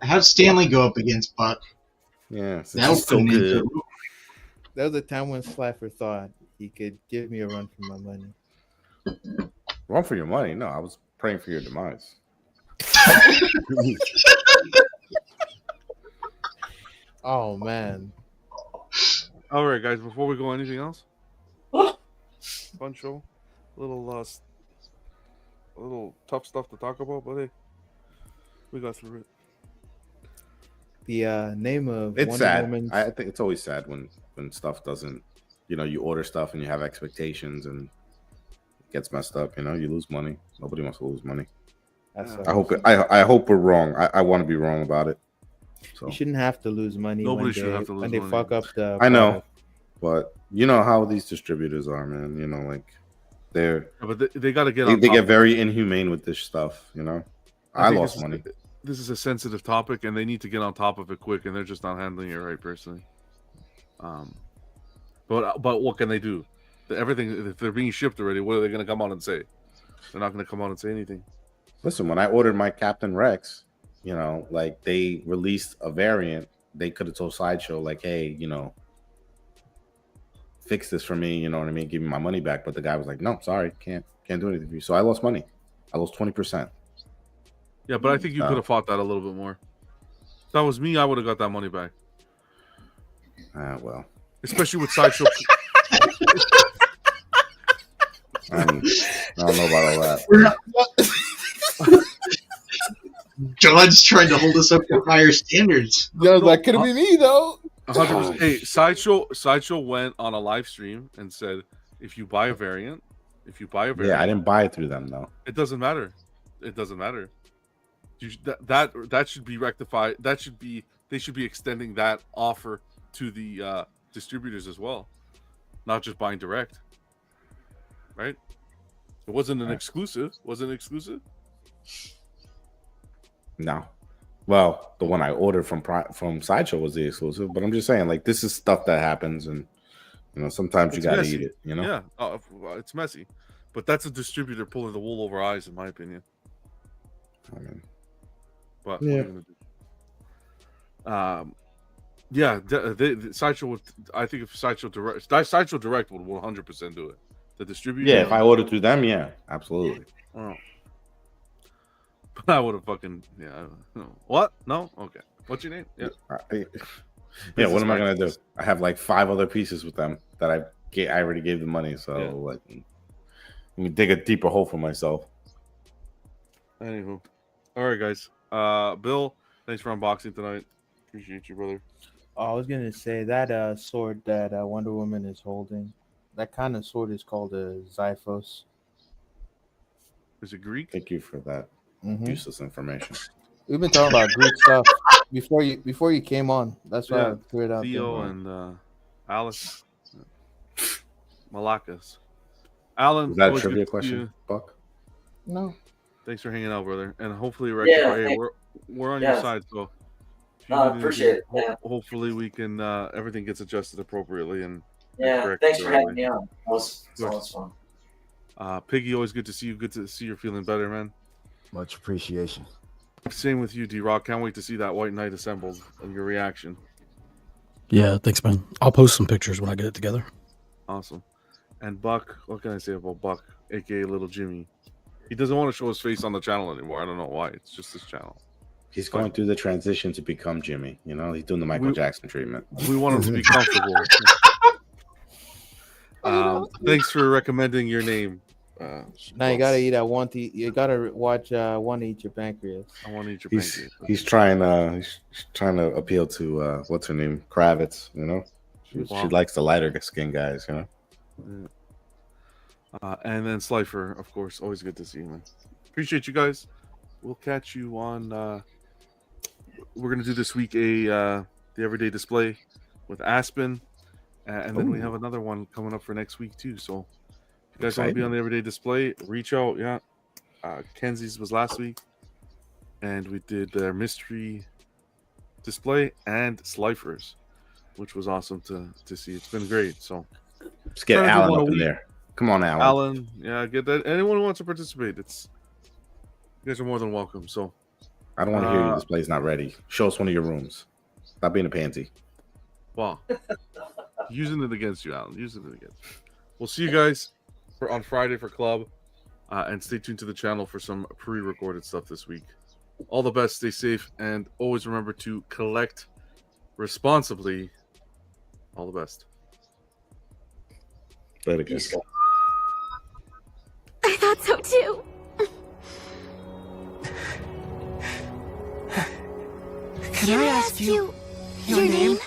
Have Stanley go up against Buck. Yeah, that was so good. There was a time when Slifer thought he could give me a run for my money. Run for your money? No, I was praying for your demise. Oh man. All right, guys. Before we go, anything else? Fun show. A little tough stuff to talk about, but hey, we got through it. The name of It's Wonder sad. Woman's... I think it's always sad when stuff doesn't. You order stuff and you have expectations and it gets messed up. You lose money. Nobody wants to lose money. I hope we're wrong. I want to be wrong about it. So You shouldn't have to lose money. Nobody should have to lose when they money. fuck up the. I know, but you know how these distributors are, man. Like they're. Yeah, but they got to get. They get very inhumane with this stuff. I think lost money. This is a sensitive topic, and they need to get on top of it quick, and they're just not handling it right, personally. But what can they do? Everything, if they're being shipped already, what are they going to come out and say? They're not going to come out and say anything. Listen, when I ordered my Captain Rex, like they released a variant, they could have told Sideshow, like, hey, fix this for me, you know what I mean? Give me my money back. But the guy was like, no, sorry, can't do anything for you. So I lost money. I lost 20%. Yeah, but I think you could have fought that a little bit more. If that was me, I would have got that money back. Well. Especially with Sideshow. I don't know about all that. John's trying to hold us up to higher standards. John's like, could it be me though? 100%. Hey, Sideshow went on a live stream and said, if you buy a variant, yeah, I didn't buy it through them though. It doesn't matter. That should be rectified. They should be extending that offer to the distributors as well, not just buying direct. Right? It wasn't an exclusive. Was it an exclusive? No. Well, the one I ordered from Sideshow was the exclusive, but I'm just saying, like, this is stuff that happens, and sometimes you gotta eat it. Yeah, it's messy, but that's a distributor pulling the wool over eyes, in my opinion. I mean, but yeah. Sideshow would. I think if Sideshow Direct would 100% do it. The distributor. Yeah, if I ordered through them, yeah, absolutely. Oh. But I would have fucking What? No. Okay. What's your name? Yeah. Yeah. What am I gonna do? I have like 5 other pieces with them that I already gave the money. So like, let me dig a deeper hole for myself. Anywho, all right, guys. Bill, thanks for unboxing tonight. Appreciate you, brother. Oh, I was gonna say that sword that Wonder Woman is holding, that kind of sword is called a Xiphos. Is it Greek? Thank you for that useless information. We've been talking about Greek stuff before you came on. That's why I threw it out Theo there. and Alice, Malakas. Alan, Was that a always trivia good to see question, you. Buck? No. Thanks for hanging out, brother. And hopefully, Rectify. Hey, we're on your side, so if you need appreciate it. anything, hopefully we can. Everything gets adjusted appropriately and corrected thanks for having early. me on. That was fun. Piggy, always good to see you. Good to see you're feeling better, man. Much appreciation. Same with you, D-Rock. Can't wait to see that White Knight assembled and your reaction. Yeah, thanks, man. I'll post some pictures when I get it together. Awesome. And Buck, what can I say about Buck, aka Little Jimmy? He doesn't want to show his face on the channel anymore. I don't know why. It's just his channel. He's going through the transition to become Jimmy. You know, he's doing the Michael Jackson treatment. We want him to be comfortable. Thanks for recommending your name. Now you gotta eat you gotta watch Want to Eat Your Pancreas. I want to eat your pancreas. He's trying to appeal to what's her name, Kravitz. You know, she likes the lighter skin guys. You know. And then Slifer, of course, always good to see you, man. Appreciate you guys. We'll catch you on. We're gonna do this week the everyday display with Aspen, and then we have another one coming up for next week too. So if you guys want to be on the everyday display, reach out. Yeah, Kenzie's was last week, and we did their mystery display and Slifer's, which was awesome to see. It's been great. So let's get Alan up in there. Come on, Alan. Alan, yeah, get that. Anyone who wants to participate, you guys are more than welcome. So I don't want to hear your display's not ready. Show us one of your rooms. Stop being a pansy. Wow. Using it against you, Alan. Using it against you. We'll see you guys on Friday for Club. And stay tuned to the channel for some pre-recorded stuff this week. All the best. Stay safe. And always remember to collect responsibly. All the best. Later, guys. I thought so too. Can I ask you your name?